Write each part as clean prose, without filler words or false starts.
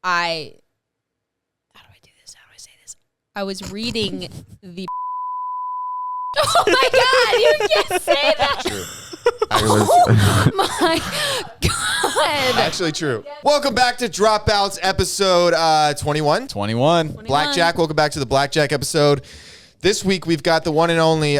How do I do this? How do I say this? I was reading the. Oh my God! You can't say that. True. Oh my God! Actually true. Welcome back to Dropouts episode 21. 21. Blackjack. Welcome back to the Blackjack episode. This week we've got the one and only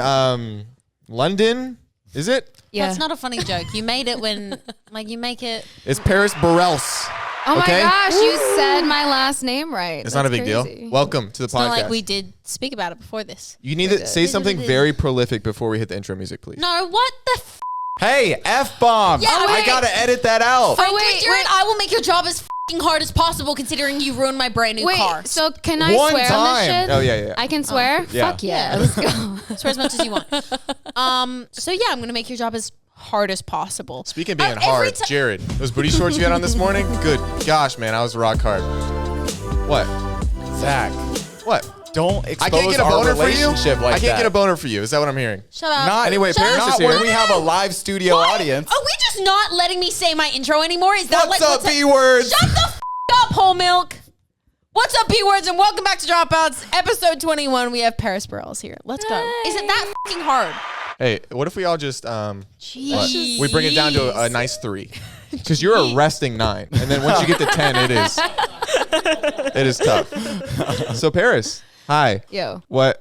London. Is it? Yeah. That's not a funny joke. You made it when, you make it. It's Paris Berelc. Oh okay? my gosh, you said my last name right. It's not a big deal. Welcome to the podcast. It's not like we did speak about it before this. You need to say something very prolific before we hit the intro music, please. No, what the Hey, F-bomb. Yeah, I gotta edit that out. wait. I will make your job as hard as possible considering you ruined my brand new car. So can I One swear time. on this shit? Oh, yeah. I can swear? Yeah. Fuck yeah. Let's go. Swear as much as you want. So yeah, I'm going to make your job as hard as possible. Speaking of being hard, Jared, those booty shorts you had on this morning? Good gosh, man, I was rock hard. What? Zach, What? don't I expose can't get a our boner for you? relationship like I can't that. get a boner for you. Is that what I'm hearing? Shut up. Not, Anyway, Shut Paris up. is not here. when we have a live studio audience. Are we just not letting me say my intro anymore? Is that What's up, what's B-words? Shut the up, whole milk. What's up, P-words, and welcome back to Dropouts, episode 21. We have Paris Berelc here. Let's go. Is it that fucking hard? Hey, what if we all just Jeez. we bring it down to a nice 3? Because you're a resting 9, and then once you get to 10, it is tough. So Paris, hi. Yo. What?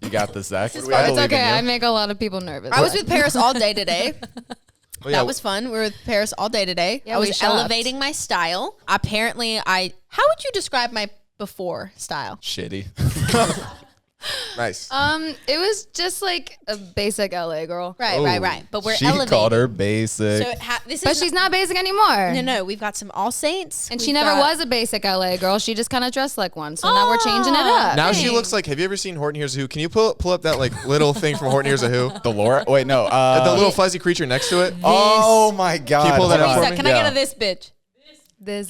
You got this, Zach. It's okay. I make a lot of people nervous. I was with Paris all day today. Oh, yeah. That was fun. We were with Paris all day today. Yeah, I we was shopped. elevating my style. Apparently, how would you describe my before style? Shitty. Nice. It was just like a basic LA girl. Right. But we're She elevating. called her basic. So this But is she's not basic anymore. no. We've got some All Saints, And she never was a basic LA girl. She just kind of dressed like one. So now we're changing it up. Now she looks like, have you ever seen Horton Hears a Who? Can you pull up that like little thing from Horton Hears a Who? the Laura? Wait, no. The little fuzzy creature next to it? Oh my God. Can you pull that up Hold for on. me? Can I get a this bitch? This.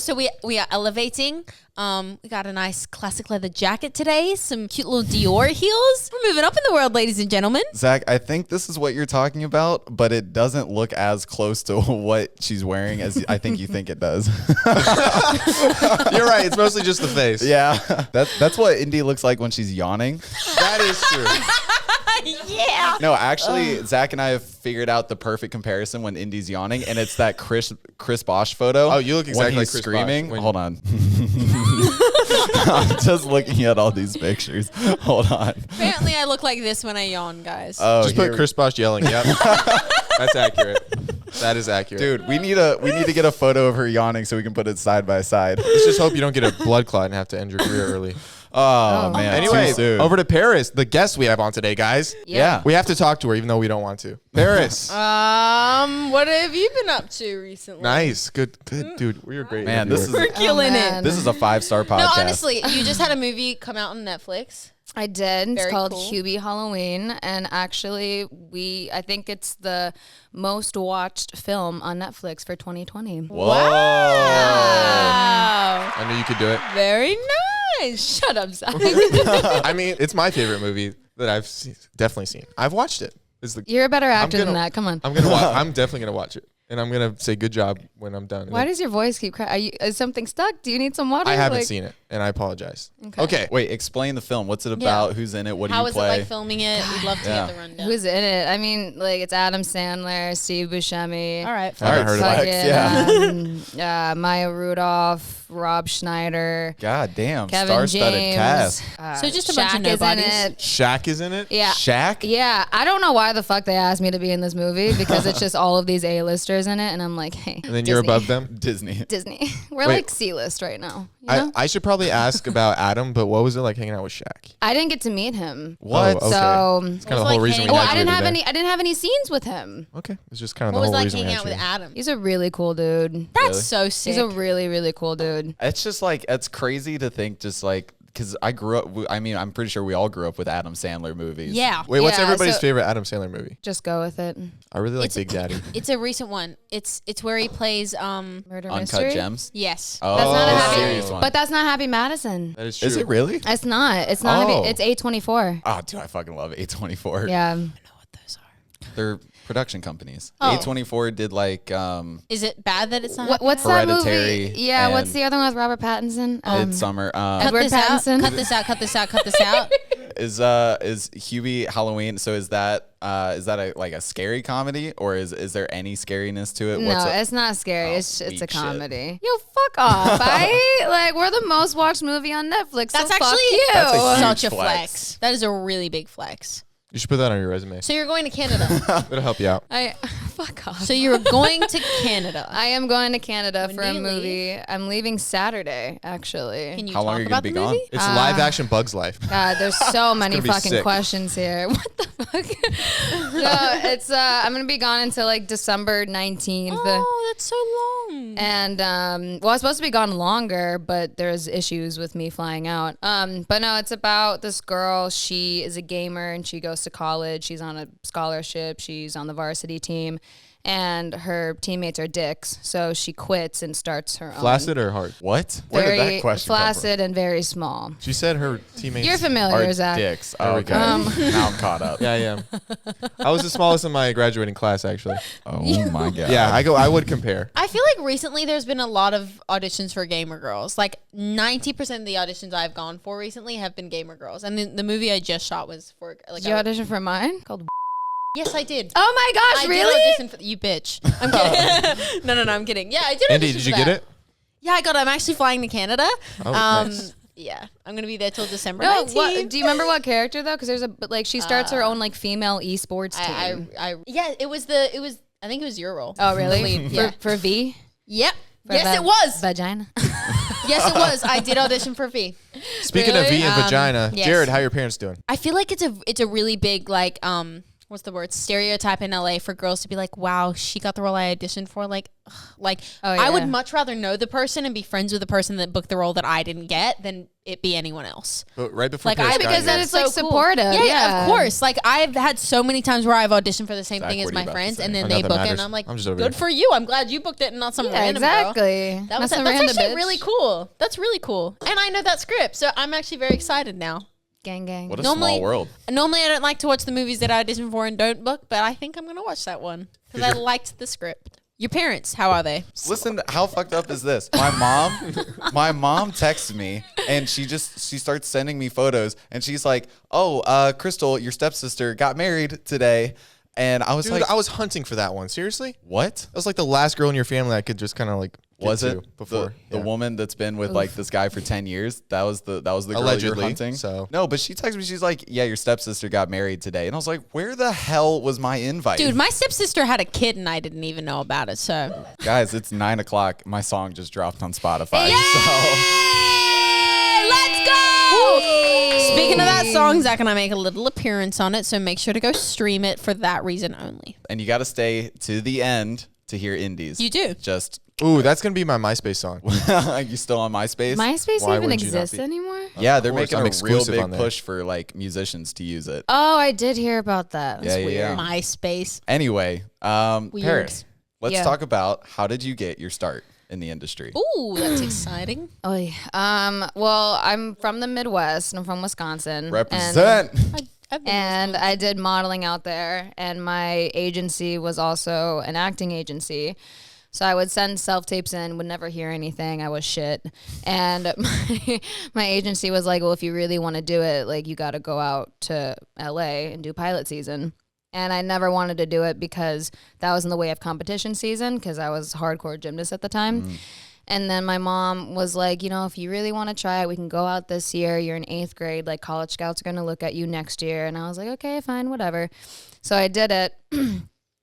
So we are elevating. We got a nice classic leather jacket today. Some cute little Dior heels. We're moving up in the world, ladies and gentlemen. Zach, I think this is what you're talking about, but it doesn't look as close to what she's wearing as I think you think it does. You're right. It's mostly just the face. Yeah, that's what Indy looks like when she's yawning. That is true. Yeah. No, actually, Zach and I have figured out the perfect comparison when Indy's yawning, and it's that Chris Bosch photo. Oh, you look exactly when like he's Chris screaming. Bosch. Hold on. I'm just looking at all these pictures. Hold on. Apparently, I look like this when I yawn, guys. Oh, Just put Chris Bosch yelling. Yep. That's accurate. That is accurate. Dude, we need to get a photo of her yawning so we can put it side by side. Let's just hope you don't get a blood clot and have to end your carear early. Oh man. Anyway, too soon. over to Paris, the guest we have on today, guys. Yeah. We have to talk to her even though we don't want to. Paris. What have you been up to recently? Nice. Good, dude. We're great. Man, this is We're killing man. this is a 5-star podcast. No, honestly, you just had a movie come out on Netflix. I did. It's Very called cool. Hubie Halloween. And actually, I think it's the most watched film on Netflix for 2020. Whoa. Wow. I knew you could do it. Very nice. Shut up, Zach. I mean, it's my favorite movie that I've definitely seen. I've watched it. You're a better actor gonna- than that. Come on. I'm definitely gonna watch it, and I'm gonna say good job when I'm done. Why does your voice keep cracking? Is something stuck? Do you need some water? I haven't seen it, and I apologize. Okay. Wait, explain the film. What's it about? Who's in it? What do How you was play? it like filming it? We'd love to Yeah. get the rundown. Who's in it? I mean, like it's Adam Sandler, Steve Buscemi. All right. I haven't heard of it. Fucking, Maya Rudolph, Rob Schneider, God damn. Kevin Star-studded James. cast. So just a bunch of Shaq is in nobodies. it. Shaq is in it. Yeah. Shaq? Yeah, I don't know why the fuck they asked me to be in this movie because it's just all of these A-listers in it, and I'm like, hey, And then you're Disney. above them. Disney. Disney. We're Wait. like C-list right now. You know? I should probably ask about Adam, but what was it like hanging out with Shaq? I didn't get to meet him. What? Oh, okay. So, It's kind of the It's whole like reason we hanging had I you didn't here have today. any. I didn't have any scenes with him. Okay, it's just kind of What the was whole like reason we hanging had out you with here. Adam? He's a really cool dude. That's Really? so sick. He's a really, really cool dude. It's just like, it's crazy to think just like, because I grew up, I mean, I'm pretty sure we all grew up with Adam Sandler movies. Yeah. Wait, what's Yeah, everybody's so- favorite Adam Sandler movie? Just go with it. I really like It's- Big Daddy. It's a recent one. It's where he plays Murder Uncut Mystery. Gems? yes. Oh, That's not a the happy, serious one. but that's not Happy Madison. That is true. Is it really? It's not. It's not. Oh. It's A24. Oh, dude, I fucking love A24. Yeah. I know what those are. They're production companies. Oh. A24 did like Is it bad that it's not? What's that Hereditary movie? Yeah, what's and the other one with Robert Pattinson? It's Summer. Cut Edward this out. Pattinson. Cut this out. Cut this out. Cut this out. Is Hubie Halloween? So is that like a scary comedy, or is there any scariness to it? No, it's not scary. Oh, it's a weak shit. comedy. Yo, fuck off. Like, we're the most watched movie on Netflix. That's so actually fuck you. That's a huge such a flex. flex. That is a really big flex. You should put that on your resume. So you're going to Canada. It'll help you out. Fuck off. So you're going to Canada. I am going to Canada for do a you movie. I'm leaving Saturday, actually. Can you How talk long are you about gonna be the gone? movie? It's live action Bugs Life. God, there's so many gonna be fucking sick. questions here. What the fuck? No, it's I'm gonna be gone until like December 19th. Oh, that's so long. And well, I was supposed to be gone longer, but there's issues with me flying out. But no, it's about this girl. She is a gamer and she goes to college. She's on a scholarship. She's on the varsity team, and her teammates are dicks. So she quits and starts her own. Flaccid or hard? What? Where Very did that question come from? flaccid and very small. She said her teammates. You're familiar, Are Zach. dicks. There we Okay. go. Now I'm caught up. Yeah, I am. I was the smallest in my graduating class, actually. Oh my god. Yeah, I would compare. I feel like recently there's been a lot of auditions for gamer girls. Like 90% of the auditions I've gone for recently have been gamer girls. And the movie I just shot was for like. Did you audition for mine? Called. Yes, I did. Oh my gosh, I really? did audition for you, bitch. I'm kidding. No, I'm kidding. Yeah, I did. Andy, audition did you for get that. it? Yeah, I got it. I'm actually flying to Canada. Oh, nice. Yeah, I'm gonna be there till December No, 19th. do you remember what character though? Because there's she starts her own like female esports team. Yeah, it was. I think it was your role. Oh really? Lead, yeah. For V? Yep. For Yes, it was. Vagina. Yes, it was. I did audition for V. Speaking of Really? V and vagina, yes. Jared, how your parents doing? I feel like it's a really big like what's the word, stereotype in LA for girls to be like, wow, she got the role I auditioned for. Like, ugh, like Oh, I would yeah. much rather know the person and be friends with the person that booked the role that I didn't get than it be anyone else. But right before Like Paris I got because here- then it's like so cool. supportive. Yeah, Yeah. of course. Like I've had so many times where I've auditioned for the same Zach, thing as what are you my about to friends, say? and then Oh, they nothing book it, and matters. I'm like, I'm just over good here. for you. I'm glad you booked it and not some Yeah, random girl. exactly. That Not was some that's random actually bitch. really cool. That's really cool, and I know that script, so I'm actually very excited now. Gang gang. What a Normally- small world. Normally, I don't like to watch the movies that I audition for and don't book, but I think I'm gonna watch that one because I liked the script. Your parents, how are they? Listen, how fucked up is this? My mom texts me and she starts sending me photos and she's like, "Oh, Crystal, your stepsister got married today." And I was Dude, like, I was hunting for that one. Seriously? "What? That was like the last girl in your family I could just kind of like get Was to it before the Yeah. woman that's been with like this guy for 10 years? That was the girl you were Allegedly, hunting?" so. No, but she texted me, she's like, "Yeah, your stepsister got married today." And I was like, "Where the hell was my invite?" Dude, my stepsister had a kid and I didn't even know about it. So Guys, it's 9:00. My song just dropped on Spotify. let's go! Speaking of that song, Zach and I make a little appearance on it, so make sure to go stream it for that reason only. And you got to stay to the end to hear indies. You do. Just, Ooh, that's gonna be my MySpace song. you still on MySpace? MySpace Why even wouldn't you not exists be? anymore? Yeah, they're course, making I'm a real exclusive big on there. push for like musicians to use it. Oh, I did hear about that. Yeah, yeah, yeah. MySpace. Anyway, Paris, let's Yeah. talk about how did you get your start in the industry? Ooh, that's exciting. Oy. Well, I'm from the Midwest. I'm from Wisconsin. Represent. And I did modeling out there, and my agency was also an acting agency. So I would send self-tapes in, would never hear anything. I was shit. And my agency was like, well, if you really want to do it, like, you got to go out to LA and do pilot season. And I never wanted to do it because that was in the way of competition season because I was hardcore gymnast at the time. And then my mom was like, you know, if you really want to try it, we can go out this year. You're in 8th grade. Like, college scouts are going to look at you next year. And I was like, okay, fine, whatever. So I did it.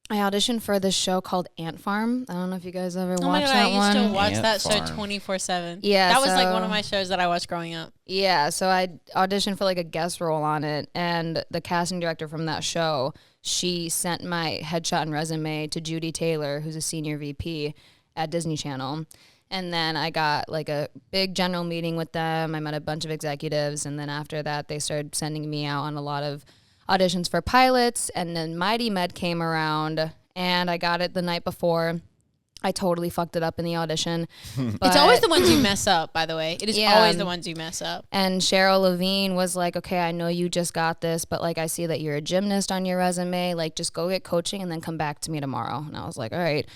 I auditioned for this show called Ant Farm. I don't know if you guys ever Oh my watched god, that I used one. to watch Ant that Farm. show 24/7. Yeah, that was like so- one of my shows that I watched growing up. Yeah, so I auditioned for like a guest role on it, and the casting director from that show, she sent my headshot and resume to Judy Taylor, who's a senior VP at Disney Channel. And then I got like a big general meeting with them. I met a bunch of executives, and then after that, they started sending me out on a lot of auditions for pilots. And then Mighty Med came around, and I got it the night before. I totally fucked it up in the audition. It's always the ones you mess up, by the way. It is always the ones you mess up. And Cheryl Levine was like, okay, I know you just got this, but like I see that you're a gymnast on your resume. Like just go get coaching and then come back to me tomorrow. And I was like, all right.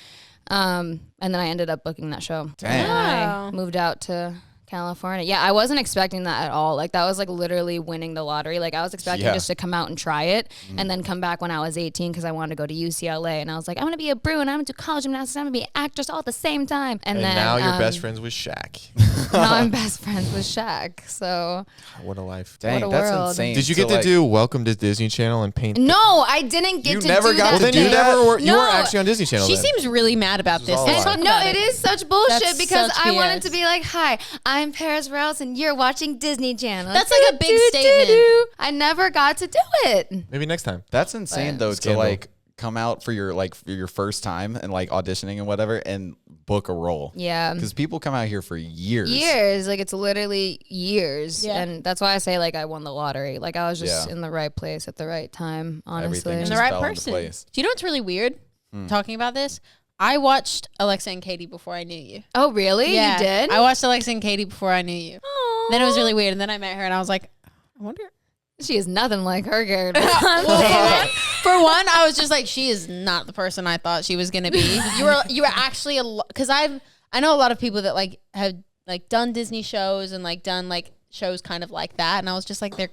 And then I ended up booking that show. Dang. And I moved out to California. Yeah, I wasn't expecting that at all. Like that was like literally winning the lottery. Like I was expecting just to come out and try it and then come back when I was 18 because I wanted to go to UCLA. And I was like, I'm going to be a Bruin. I'm going to do college gymnastics. I'm going to be an actress all at the same time. And then now you're best friends with Shaq. now I'm best friends with Shaq. So What a life. Dang, What a that's world. insane. Did you So, get to like, do Welcome to Disney Channel and paint? no, I didn't get You to never do got that. to Well, then do you that? never were. You No. weren't actually on Disney Channel. She then. seems really mad about This this. is all Let's a lie. talk No, about it is such bullshit That's because such I wanted BS. to be like, hi, I'm Paris Berelc and you're watching Disney Channel. That's like a big statement. I never got to do it. Maybe next time. That's insane though to Scandal. like come out for your first time and like auditioning and whatever and book a role. Yeah. Because people come out here for years. Years. Like it's literally years. Yeah. And that's why I say like I won the lottery. Like I was just Yeah. in the right place at the right time, honestly. Everything And just the right fell into person. place. Do you know what's really weird? Talking about this, I watched Alexa and Katie before I knew you. Oh, really? Yeah, You did? I watched Alexa and Katie before I knew you. Aw. Then it was really weird, and then I met her, and I was like, I wonder. She is nothing like her character. For one, I was just like, she is not the person I thought she was gonna be. You were actually because I know a lot of people that like have like done Disney shows and like done like shows kind of like that, and I was just like, they're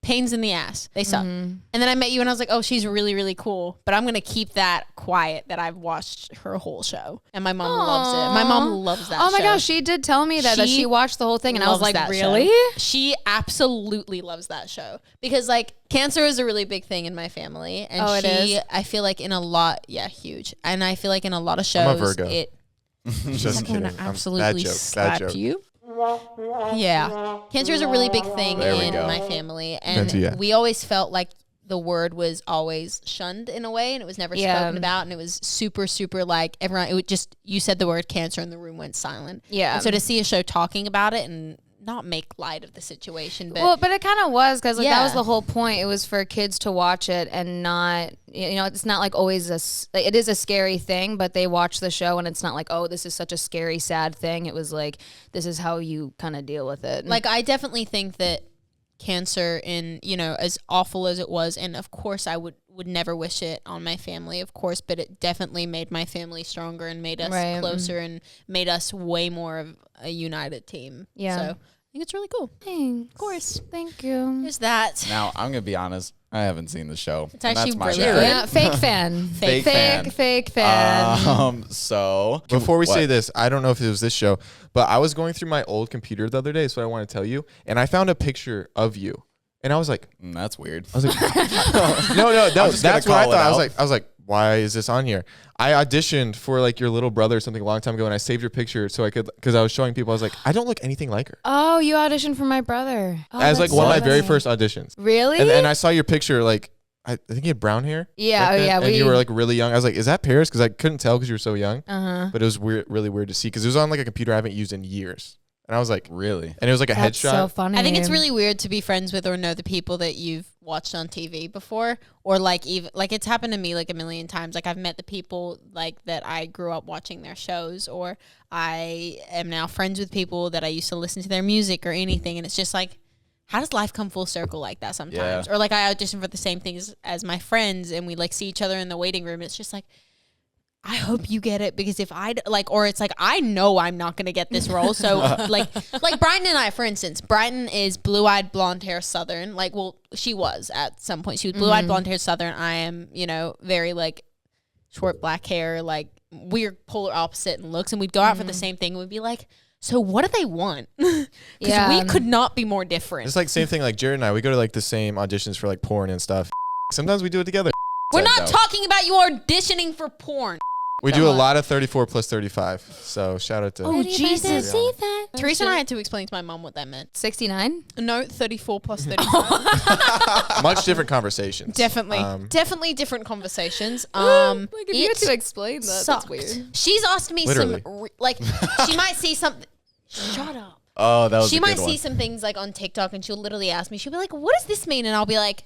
pains in the ass. They suck. And then I met you and I was like, oh, she's really, really cool. But I'm going to keep that quiet that I've watched her whole show. And my mom loves it. My mom loves that show. Oh my gosh, she did tell me that she watched the whole thing and I was loves like, that really? show. She absolutely loves that show. Because like cancer is a really big thing in my family. And Oh, it is? I feel like in a lot, huge. And I feel like in a lot of shows, I'm a Virgo. I'm Just kidding. gonna Bad absolutely joke. Bad slap joke. you. Yeah. Cancer is a really big thing There we in go. my family. And That's- yeah. we always felt like the word was always shunned in a way and it was never spoken about. And it was super, super like everyone, it would just, you said the word cancer and the room went silent. Yeah. And so to see a show talking about it and not make light of the situation, but Well, but it kind of was because like that was Yeah. the whole point. It was for kids to watch it and not, it's not like always it is a scary thing, but they watch the show and it's not like, oh, this is such a scary, sad thing. It was like, this is how you kind of deal with it. like I definitely think that cancer in as awful as it was, and of course I would never wish it on my family, of course, but it definitely made my family stronger and made us Right. closer and made us way more of a united team. Yeah. So I think it's really cool. Thanks. Of course. Thank you. There's that. Now I'm gonna be honest. I haven't seen the show. It's actually my really bad. good. Yeah, fake fan. Fake fan. Fake fan. So Before we say what? this, I don't know if it was this show, but I was going through my old computer the other day, so I want to tell you, and I found a picture of you, and I was like, That's weird. no, just gonna that's what I call it thought. out. I was like, why is this on here? I auditioned for like your little brother or something a long time ago, and I saved your picture so I could, because I was showing people, I was like, I don't look anything like her. Oh, you auditioned for my brother. Oh, As like that's one of so my very funny. first auditions, Really? and I saw your picture, like I think you had brown hair. Yeah, back oh, then, yeah, and you we- were like really young. I was like, is that Paris? Because I couldn't tell because you were so young. Uh-huh. But it was weird, really weird to see because it was on like a computer I haven't used in years, and I was like, Really? and it was like a That's headshot. so funny. I think it's really weird to be friends with or know the people that you've watched on TV before, or like even like it's happened to me like a million times. Like I've met the people like that I grew up watching their shows, or I am now friends with people that I used to listen to their music or anything, and it's just like, how does life come full circle like that sometimes? Yeah. Or like I audition for the same things as my friends, and we like see each other in the waiting room. It's just like, I hope you get it, because if I like, or it's like, I know I'm not going to get this role. So like Brighton and I, for instance, Brighton is blue-eyed, blonde hair, Southern. Like, well, she was at some point. She was blue-eyed, blonde hair, Southern. I am, very like short black hair, like we're polar opposite in looks. And we'd go out for the same thing. And we'd be like, so what do they want? Because Yeah. we could not be more different. It's like same thing. Like Jared and I, we go to like the same auditions for like porn and stuff. Sometimes we do it together. We're not though. talking about you auditioning for porn. We do a lot of 34 plus 35. So shout out to. Oh, Jesus. Yeah. Teresa and I had to explain to my mom what that meant. 69? No, 34 plus 35. Much different conversations. Definitely different conversations. Like if you had it to explain that, sucked. that's weird. She's asked me Literally. she might see something. Shut up. Oh, that was She a might good see one. some things like on TikTok, and she'll literally ask me. She'll be like, "What does this mean?" And I'll be like,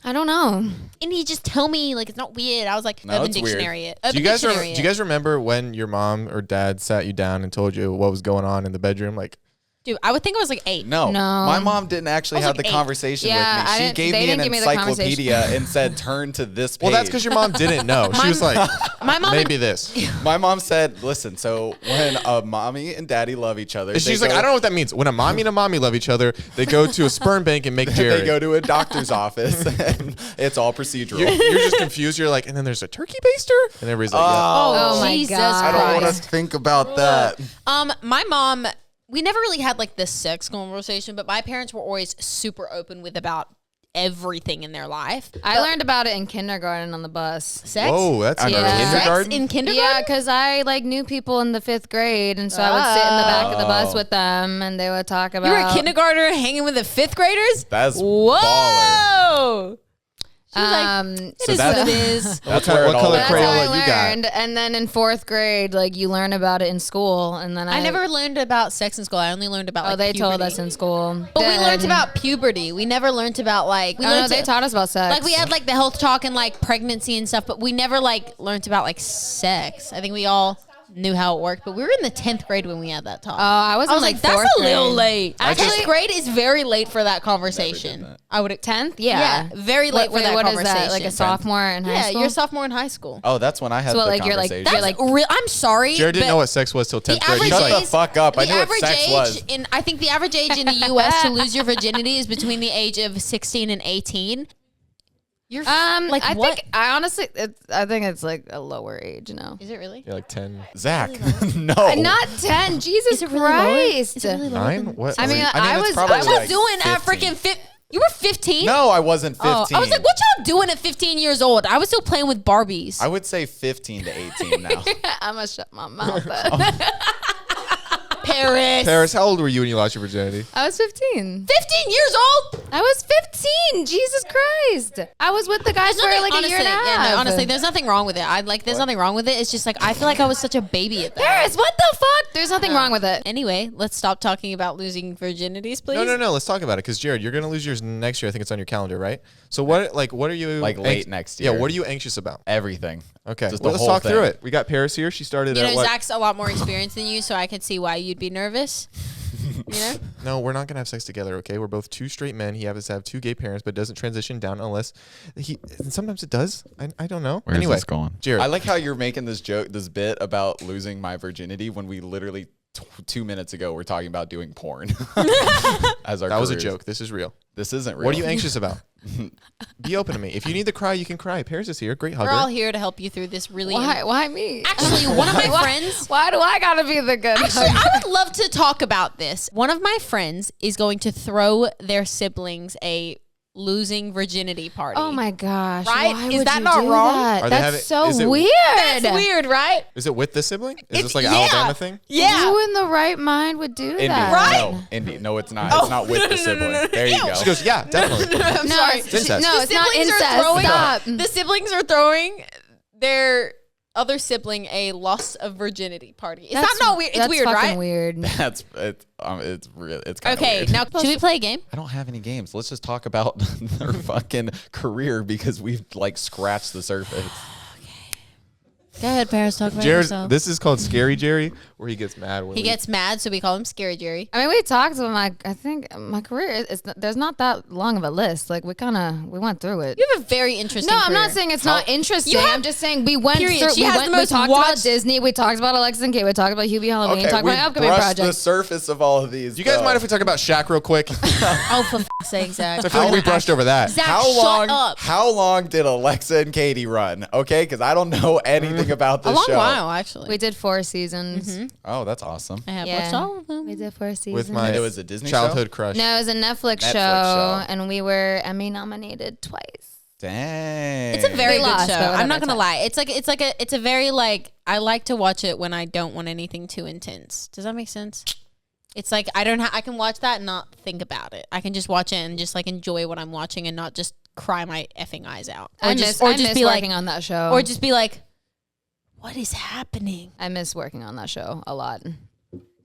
I don't know. And he just tell me like it's not weird. I was like, No, Urban it's weird. Dictionary it. Do Urban you guys Dictionary do you guys remember when your mom or dad sat you down and told you what was going on in the bedroom? Like, Dude, I would think I was like 8. No, No. my mom didn't actually I was have like the 8. conversation Yeah, with me. I She didn't- gave they me an didn't give me the encyclopedia conversation. and said, turn to this page. well, that's because your mom didn't know. She was like, My mom maybe this. My mom said, listen, so when a mommy and daddy love each other, And she's they like, go- I don't know what that means. When a mommy and a mommy love each other, they go to a sperm bank and make Jerry. they go to a doctor's office and it's all procedural. You're just confused. You're like, and then there's a turkey baster? And everybody's like, yeah. Oh my Jesus God. I don't want to Christ. think about that. My mom, we never really had like this sex conversation, but my parents were always super open with about everything in their life. I learned about it in kindergarten on the bus. Sex? Whoa, that's I know. kindergarten? Sex in kindergarten? Yeah, because I like knew people in the 5th grade, and so I would sit in the back of the bus with them, and they would talk about. You were a kindergartner hanging with the 5th graders? That's Whoa! baller. She was like, it is that's- what it is. That's What where it all color That's went. how Crayola I you got? learned, and then in 4th grade, like you learn about it in school, and then I never learned about sex in school. I only learned about Oh, like they told puberty. us in school. But we learned Then- about puberty. We never learned about like we Oh, no, learned they taught us about sex. like we had like the health talk and like pregnancy and stuff, but we never like learned about like sex. I think we all knew how it worked, but we were in the 10th grade when we had that talk. Oh, I was I in was like like, that's 4th a little grade. late. Actually- 10th grade is very late for that conversation. that. I would 10th? Yeah. very late Wait, for that what is conversation. that? Like a sophomore in high yeah, school? you're a sophomore in high school. Oh, that's when I had So, the like, you're, like, conversation. you're, That's like- real. I'm sorry. Jared didn't but know what sex was till 10th the grade. average He's Shut like, the fuck up. I the knew what average sex age was. I think the average age in the U.S. to lose your virginity is between the age of 16 and 18. You're like I what? think I honestly, I think it's like a lower age now. Is it really? you're like 10, Zach, no. Not 10. Jesus Is it really lower? Christ. Is it really lower 9? than- What? I mean, it's I was probably What y'all like doing at 15. freaking You were 15? No, I wasn't 15. Oh, I was like, what y'all doing at 15 years old? I was still playing with Barbies. I would say 15 to 18 now. I'm going to shut my mouth up. Paris, how old were you when you lost your virginity? I was 15. 15 years old? I was 15. Jesus Christ. I was with the guys for like honestly, a year and a half. Yeah, no, honestly, there's nothing wrong with it. There's nothing wrong with it. It's just like, I feel like I was such a baby at that. Paris, what the fuck? There's nothing wrong with it. Anyway, let's stop talking about losing virginities, please. No. Let's talk about it because Jared, you're gonna lose yours next year. I think it's on your calendar, right? So what are you Like late next year. Yeah, what are you anxious about? Everything. Okay, Just well, the let's whole talk through thing. it. We got Paris here. She started You at know, what? Zach's a lot more experienced than you, so I could see why you'd be nervous. You know? No, we're not gonna have sex together. Okay, we're both two straight men. He happens to have two gay parents, but doesn't transition down unless he. And sometimes it does. I don't know. Where's anyway, this going? Jared, I like how you're making this bit about losing my virginity when we literally 2 minutes ago were talking about doing porn as our that was a careers. joke. This is real. This isn't real. What are you anxious about? Be open to me. If you need to cry, you can cry. Paris is here. Great We're hugger. all here to help you through this really. Why me? Actually, one of my friends. Why do I gotta be the good? Actually, I would love to talk about this. One of my friends is going to throw their siblings a losing virginity party. Oh my gosh! Right? Why Is would that you not do wrong? that? Are they That's having- so is it- weird. That's weird, right? Is it with the sibling? Is It's- this like an yeah. Alabama thing? Yeah. Who in the right mind would do Indy. that? Right? No, Indy. No, it's not. Oh, It's not with no, the no, sibling. no, no, There you no. go. She goes, yeah, definitely. I'm No, sorry. It's incest. no, The it's not siblings are incest. throwing- Stop. The siblings are throwing their other sibling a loss of virginity party. Is that not weird? It's That's weird, fucking right? weird. It's real. It's kind of Okay, weird. now should we play a game? I don't have any games. Let's just talk about their fucking career because we've like scratched the surface. Go ahead, Paris. Talk about Jared, yourself. this is called Scary Jerry, where he gets mad when He gets mad, so we call him Scary Jerry. I mean, we talked about I think my career. There's not that long of a list. Like we went through it. You have a very interesting. No, I'm not career. saying it's not interesting. You have- I'm just saying we went Period. through. She has the We most talked about watched- Disney. We talked about Alexis and Kate. We talked about Hubie Halloween. We talked we about my upcoming brushed the project. surface of all of these. Do you guys though. mind if we talk about Shaq real quick? Oh, for sake, Zach. I feel like we brushed over that. Zach, How shut up. How long did Alexa and Katie run? Okay, because I don't know anything about this A long show. while, actually. We did 4 seasons. Oh, that's awesome. I have Yeah. watched all of them. We did 4 seasons. With my And it was a Disney childhood crush. No, it was a Netflix show, show. and we were Emmy nominated twice. Dang. It's a very They good lost, show. but whatever, I'm not gonna it's lie. It's a very like I like to watch it when I don't want anything too intense. Does that make sense? It's like I can watch that and not think about it. I can just watch it and just like enjoy what I'm watching and not just cry my effing eyes out. I miss be like working on that show. or just be like, what is happening? I miss working on that show a lot.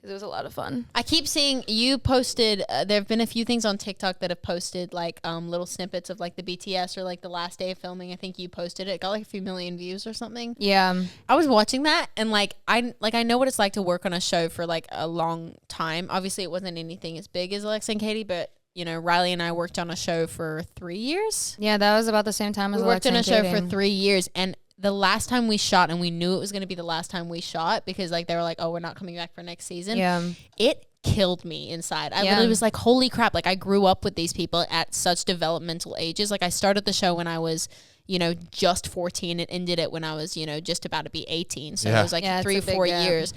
because it was a lot of fun. I keep seeing you posted. There have been a few things on TikTok that have posted like little snippets of like the BTS or like the last day of filming. I think you posted it. Got like a few million views or something. Yeah. I was watching that and like I know what it's like to work on a show for like a long time. Obviously, it wasn't anything as big as Alexa and Katie, but you know, Riley and I worked on a show for 3 years. Yeah, that was about the same time as We worked Alexa on a and show Katie. for 3 years, and the last time we shot, and we knew it was going to be the last time we shot because like they were like, oh, we're not coming back for next season. Yeah. It killed me inside. I Yeah. literally was like, holy crap. Like I grew up with these people at such developmental ages. Like I started the show when I was, you know, just 14. It ended it when I was, you know, just about to be 18. So Yeah. it was like Yeah, it's 3 a or big 4 gap. years.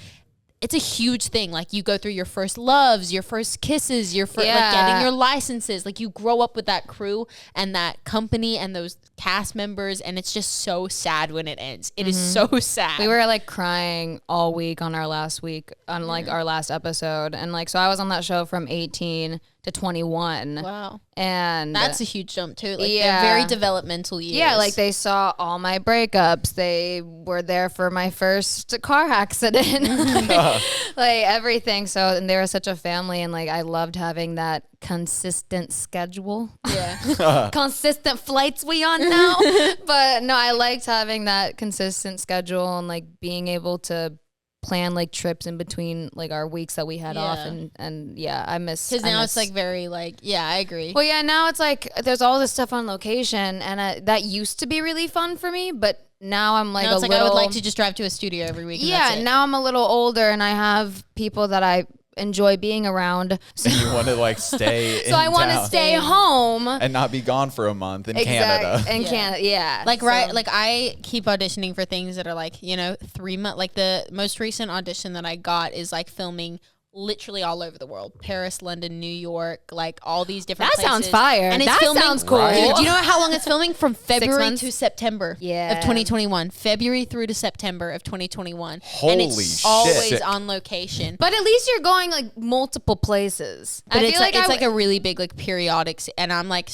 It's a huge thing. Like you go through your first loves, your first kisses, your first like Yeah. getting your licenses. Like you grow up with that crew and that company and those cast members, and it's just so sad when it ends. It is so sad. We were like crying all week on our last week on like our last episode, and like so I was on that show from 18 to 21. wow. And That's a huge jump too. Like Yeah. they're very developmental years. yeah, like they saw all my breakups. They were there for my first car accident, like everything. So, and they were such a family, and like I loved having that consistent schedule. yeah. Consistent flights we on now. But no, I liked having that consistent schedule and like being able to plan like trips in between like our weeks that we had off, Yeah. and yeah, I miss Because I now miss- it's like very like, yeah, I agree. well, yeah, now it's like there's all this stuff on location, and that used to be really fun for me, but now I'm like Now it's a like little. I would like to just drive to a studio every week. And yeah, that's it. now I'm a little older, and I have people that I enjoy being around. So, You want to like stay in so I want to town stay home. and not be gone for a month in Canada. In Yeah. Canada, yeah. Like So- right, like I keep auditioning for things that are like, you know, 3 months. Like the most recent audition that I got is like filming literally all over the world: Paris, London, New York, like all these different. That sounds places. fire. And it's That filming, sounds cool. Dude, do you know how long it's filming? From February months? to September Yeah. of 2021. February through to September of 2021. and Holy it's shit. always Sick. on location. But at least you're going like multiple places. But I it's feel like, it's I like a really big like periodic, and I'm like,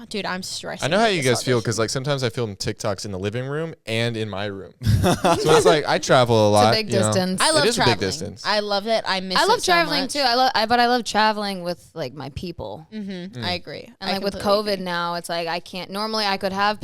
dude, I'm stressing. I know how about you this guys feel audition. because like sometimes I film TikToks in the living room and in my room. So it's like I travel a lot. big you know. distance. I love It is a big traveling. distance. I love it. I miss. I love it so traveling much. too. But I love traveling with like my people. I agree. And I like with completely COVID agree. now, it's like I can't. Normally, I could have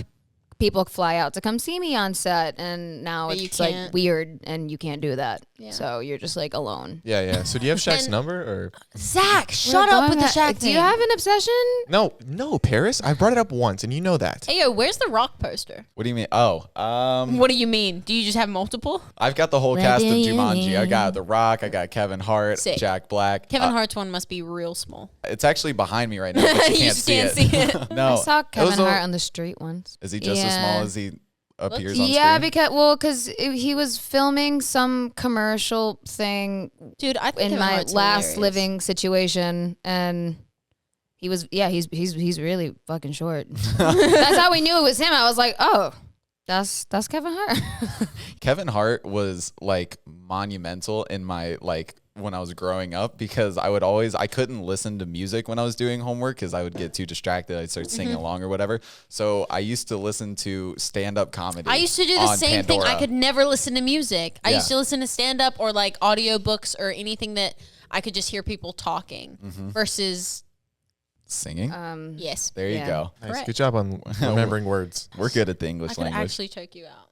people fly out to come see me on set, and now But you it's like can't. weird, and you can't do that. Yeah. So you're just like alone. Yeah, yeah. So do you have Shaq's And- number or Zach, We're shut up with going the Shaq Do you thing. have an obsession? no, Paris? I brought it up once and you know that. Hey, yo, where's the Rock poster? What do you mean? Oh, What do you mean? Do you just have multiple? I've got the whole cast of Ready? Jumanji. I got The Rock. I got Kevin Hart, Sick. Jack Black. Kevin Hart's one must be real small. It's actually behind me right now, but you can't just see can't it. see it. No, I saw it Kevin was a- Hart on the street once. Is he just as small as he appears on Yeah, screen? because he was filming some commercial thing Dude, I think in Kevin my Hart's last hilarious. living situation, and he was he's really fucking short. That's how we knew it was him. I was like, oh, that's Kevin Hart. Kevin Hart was like monumental in my like when I was growing up because I couldn't listen to music when I was doing homework because I would get too distracted. I'd start singing along or whatever. So I used to listen to stand-up comedy. I used to do the on same thing. I Pandora. could never listen to music. I Yeah. used to listen to stand up or like audiobooks or anything that I could just hear people talking versus singing. yes. There you yeah. go. Nice. Correct. Good job on remembering words. We're good at the I English could language. actually choke you out.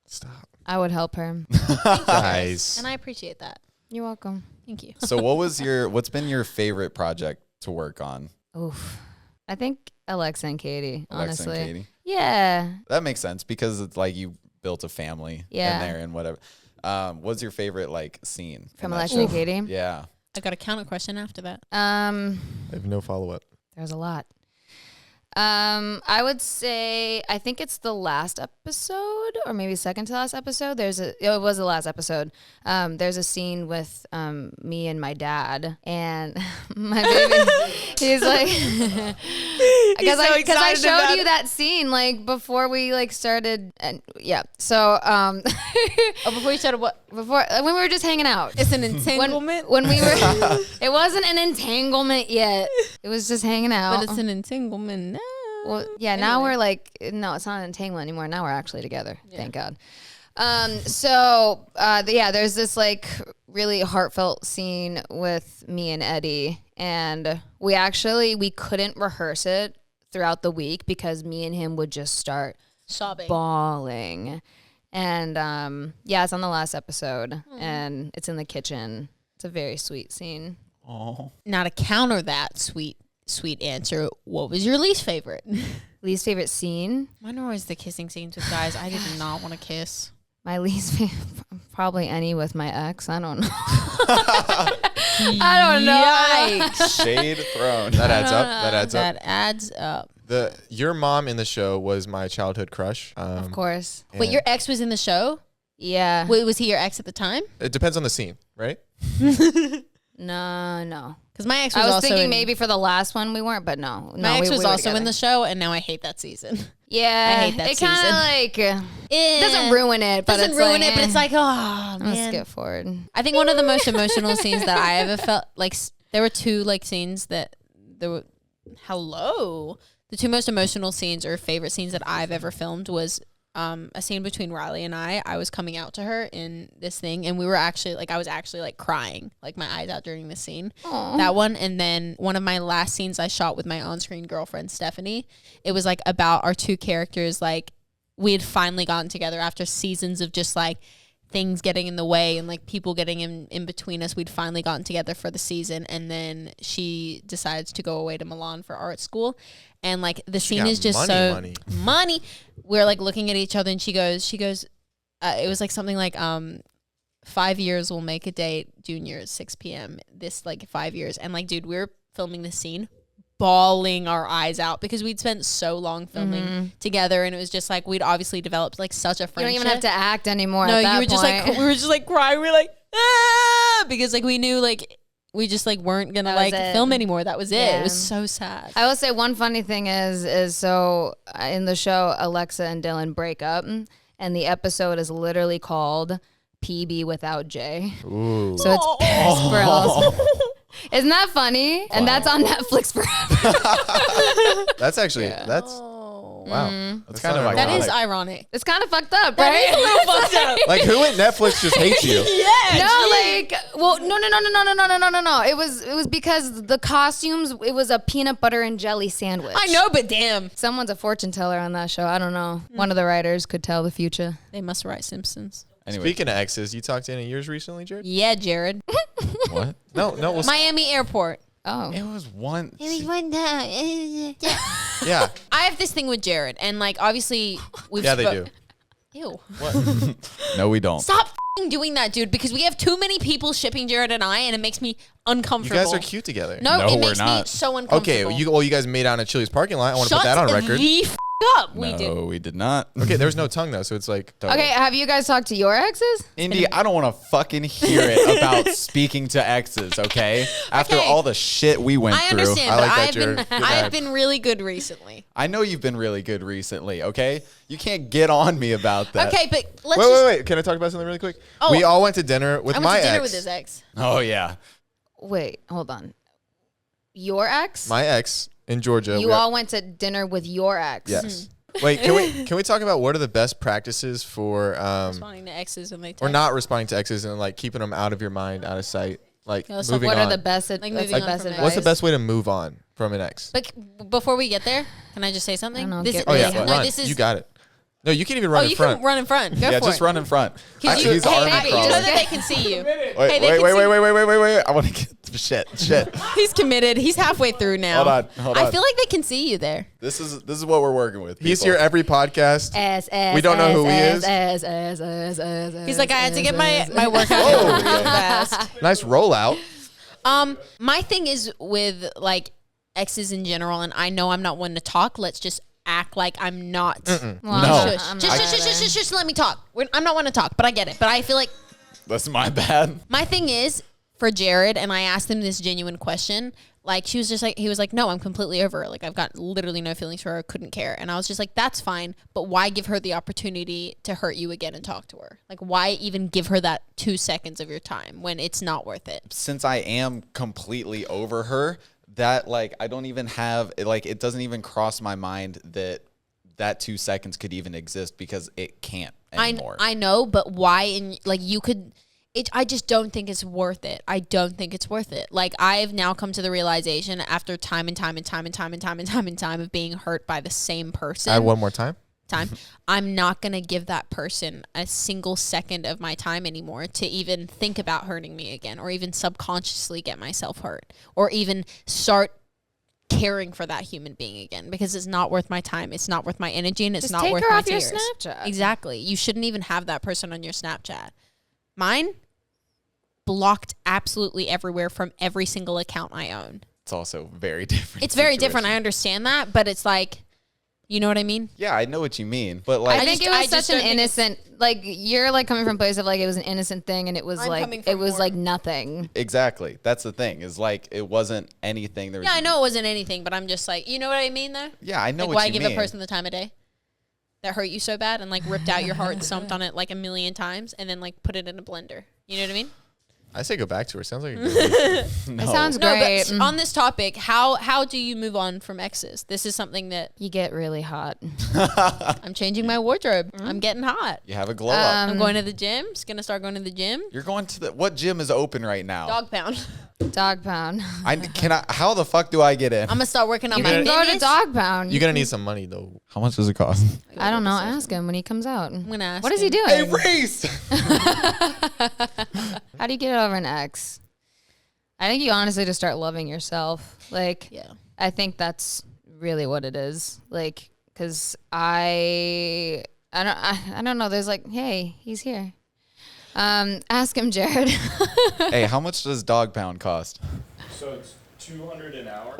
Stop. I would help her. Guys. And I appreciate that. You're welcome. Thank you. So what's been your favorite project to work on? Oof. I think Alexa and Katie, Alexa honestly. and Katie? Yeah. That makes sense because it's like you built a family Yeah. in there and whatever. What's your favorite like scene From in that Alexa show? and Katie. Yeah. I got a counter question after that. I have no follow-up. There's a lot. I would say I think it's the last episode or maybe second to last episode. It was the last episode. There's a scene with me and my dad and my baby. He's like because I excited showed about you it. that scene like before we like started and yeah. So Oh, before you started what? before when we were just hanging out. It's an entanglement. When we were it wasn't an entanglement yet. It was just hanging out. But it's an entanglement now. Well, yeah, now we're like, no, it's not an entanglement anymore. Now we're actually together. Thank God. There's this like really heartfelt scene with me and Eddie, and we couldn't rehearse it throughout the week because me and him would just start sobbing, bawling. And it's on the last episode, and it's in the kitchen. It's a very sweet scene. Oh. Now to counter that sweet answer, what was your least favorite? Least favorite scene? Mine are always the kissing scenes with guys. I did not want to kiss. My least favorite, probably any with my ex. I don't know. I don't know. Yikes. Shade thrown. That adds up. That adds up. That adds up. Your mom in the show was my childhood crush. Of course. Wait, your ex was in the show? Yeah. Wait, was he your ex at the time? It depends on the scene, right? No. Because my ex was I was also thinking maybe for the last one we weren't, but no. My ex we was were also in together. the show, and now I hate that season. Yeah. I hate that it kind of like doesn't ruin it, but doesn't it's ruin like, it, but it's like, oh, let's man. skip forward. I think one of the most emotional scenes that I ever felt, like, there were two, like, scenes that there were, the two most emotional scenes or favorite scenes that I've ever filmed was a scene between Riley and I was coming out to her in this thing, and we were actually, like, I was actually, like, crying, like, my eyes out during this scene. Aww. That one, and then one of my last scenes I shot with my on-screen girlfriend, Stephanie, it was, like, about our two characters, like, we had finally gotten together after seasons of just, like, things getting in the way and, like, people getting in between us. We'd finally gotten together for the season, and then she decides to go away to Milan for art school, and, like, the scene is just money. We're, like, looking at each other, and she goes it was like something like 5 years will make a date, junior at 6 p.m. this, like, 5 years, and, like, dude, we were filming this scene bawling our eyes out because we'd spent so long filming together, and it was just like we'd obviously developed, like, such a friendship. You don't even have to act anymore. No, at that you were just point. like, we were just, like, crying. We were like, ah, because, like, we knew, like, we just, like, weren't gonna, like, film anymore. That was it. Yeah. It was so sad. I will say one funny thing is so in the show Alexa and Dylan break up, and the episode is literally called PB without J. Ooh. So it's Paris Berelc. Isn't that funny? And that's on Netflix forever. That's actually wow. That's kind of ironic. That is ironic. It's kind of fucked up, That right? is a little fucked up. Like, who at Netflix just hates you? No, like, well, no. It was because the costumes. It was a peanut butter and jelly sandwich. I know, but damn, Someone's a fortune teller on that show. I don't know. One of the writers could tell the future. they must write Simpsons. Anyway, Speaking of exes, you talked to any of yours recently, Jared? Yeah, Jared. what? No. Well, Miami Airport. Oh, It was one. one time. yeah. I have this thing with Jared, and, like, obviously we've Yeah, they do. Ew. What? No, we don't. Stop doing that, dude, because we have too many people shipping Jared and I, and it makes me You uncomfortable. guys are cute together. No, No, it we're makes me not. so uncomfortable. Okay, you guys made out in Chili's parking lot. I want to Shut put that on record. the up. We no, did. we did not. Okay, there was no tongue though, so it's like okay. Have you guys talked to your exes? Indy, I don't want to fucking hear it about speaking to exes, okay? After Okay. all the shit we went I through. understand, I but like that, I've been Jared. Good I've vibe. been really good recently. I know you've been really good recently, okay? You can't get on me about that. Okay, but let's just. Wait. Can I talk about something really quick? Oh. We all went to dinner with I went my to dinner ex. with his ex. Oh, yeah. Wait, hold on. Your ex? My ex in Georgia. You all went to dinner with your ex. Yes. Wait, can we talk about what are the best practices for Responding to exes when they text. or not responding to exes and, like, keeping them out of your mind, out of sight, like, Yeah, so moving What on? are the best? Like Like moving the on best from it. advice? What's the best way to move on from an ex? But before we get there, can I just say something? I don't know, This get is, Oh yeah, really no, run. this is. You got it. No, you can't even run Oh, in you front. can run in front. Go Yeah, for just it. run in front. 'Cause Actually, he's hey, army Abby, you know crawling. that they can see you. Wait, Hey, they can see- wait. I want to get shit. He's committed. He's halfway through now. Hold I on. feel like they can see you there. This is what we're working with. He's people. here every podcast. We don't know who he is. He's like, I had to get my workout in real fast. Nice rollout. My thing is with, like, exes in general, and I know I'm not one to talk. Let's just act like I'm not. Well, No. I'm Shush. not Just let me talk. I'm not one to talk, but I get it. But I feel like That's my bad. my thing is for Jared, and I asked him this genuine question. Like, he was like, no, I'm completely over her. Like, I've got literally no feelings for her. I couldn't care. And I was just like, that's fine. But why give her the opportunity to hurt you again and talk to her? Like, why even give her that 2 seconds of your time when it's not worth it? Since I am completely over her, that, like, I don't even have, like, it doesn't even cross my mind that 2 seconds could even exist because it can't anymore. I know, but why? You could, I just don't think it's worth it. I don't think it's worth it. Like, I've now come to the realization after time of being hurt by the same person. Add one more time. I'm not going to give that person a single second of my time anymore to even think about hurting me again, or even subconsciously get myself hurt, or even start caring for that human being again, because it's not worth my time. It's not worth my energy, and it's Just not take worth her my off your tears. Snapchat. Exactly. You shouldn't even have that person on your Snapchat. Mine blocked absolutely everywhere from every single account I own. It's also very different. It's very situation. different. I understand that, but it's like, you know what I mean? Yeah, I know what you mean, but like I think it was such an innocent, like, you're like coming from a place of like it was an innocent thing, and it was like nothing. Exactly. That's the thing. Is like it wasn't anything. There was, Yeah, I know it wasn't anything, but I'm just like, you know what I mean, though? Yeah, I know like, what you why mean. give a person the time of day that hurt you so bad and like ripped out your heart and stomped on it like a million times and then like put it in a blender? You know what I mean? I say go back to her. Sounds like a good No. It sounds No, great. but on this topic, how do you move on from exes? This is something that You get really hot. I'm changing my wardrobe. I'm getting hot. You have a glow up. I'm going to the gym. Just gonna start going to the gym. You're going to the what gym is open right now? Dog pound. Dog pound. How the fuck do I get in? I'm gonna start working on You my can go to fitness. dog pound. You're gonna need some money though. How much does it cost? I don't know. Ask him when he comes out. I'm gonna ask What is he him. doing? Hey, Reese! How do you get over an ex? I think you honestly just start loving yourself. Like, Yeah. I think that's really what it is. Like, because I don't know. There's like, hey, he's here. Ask him, Jared. Hey, how much does dog pound cost? So it's $200 an hour.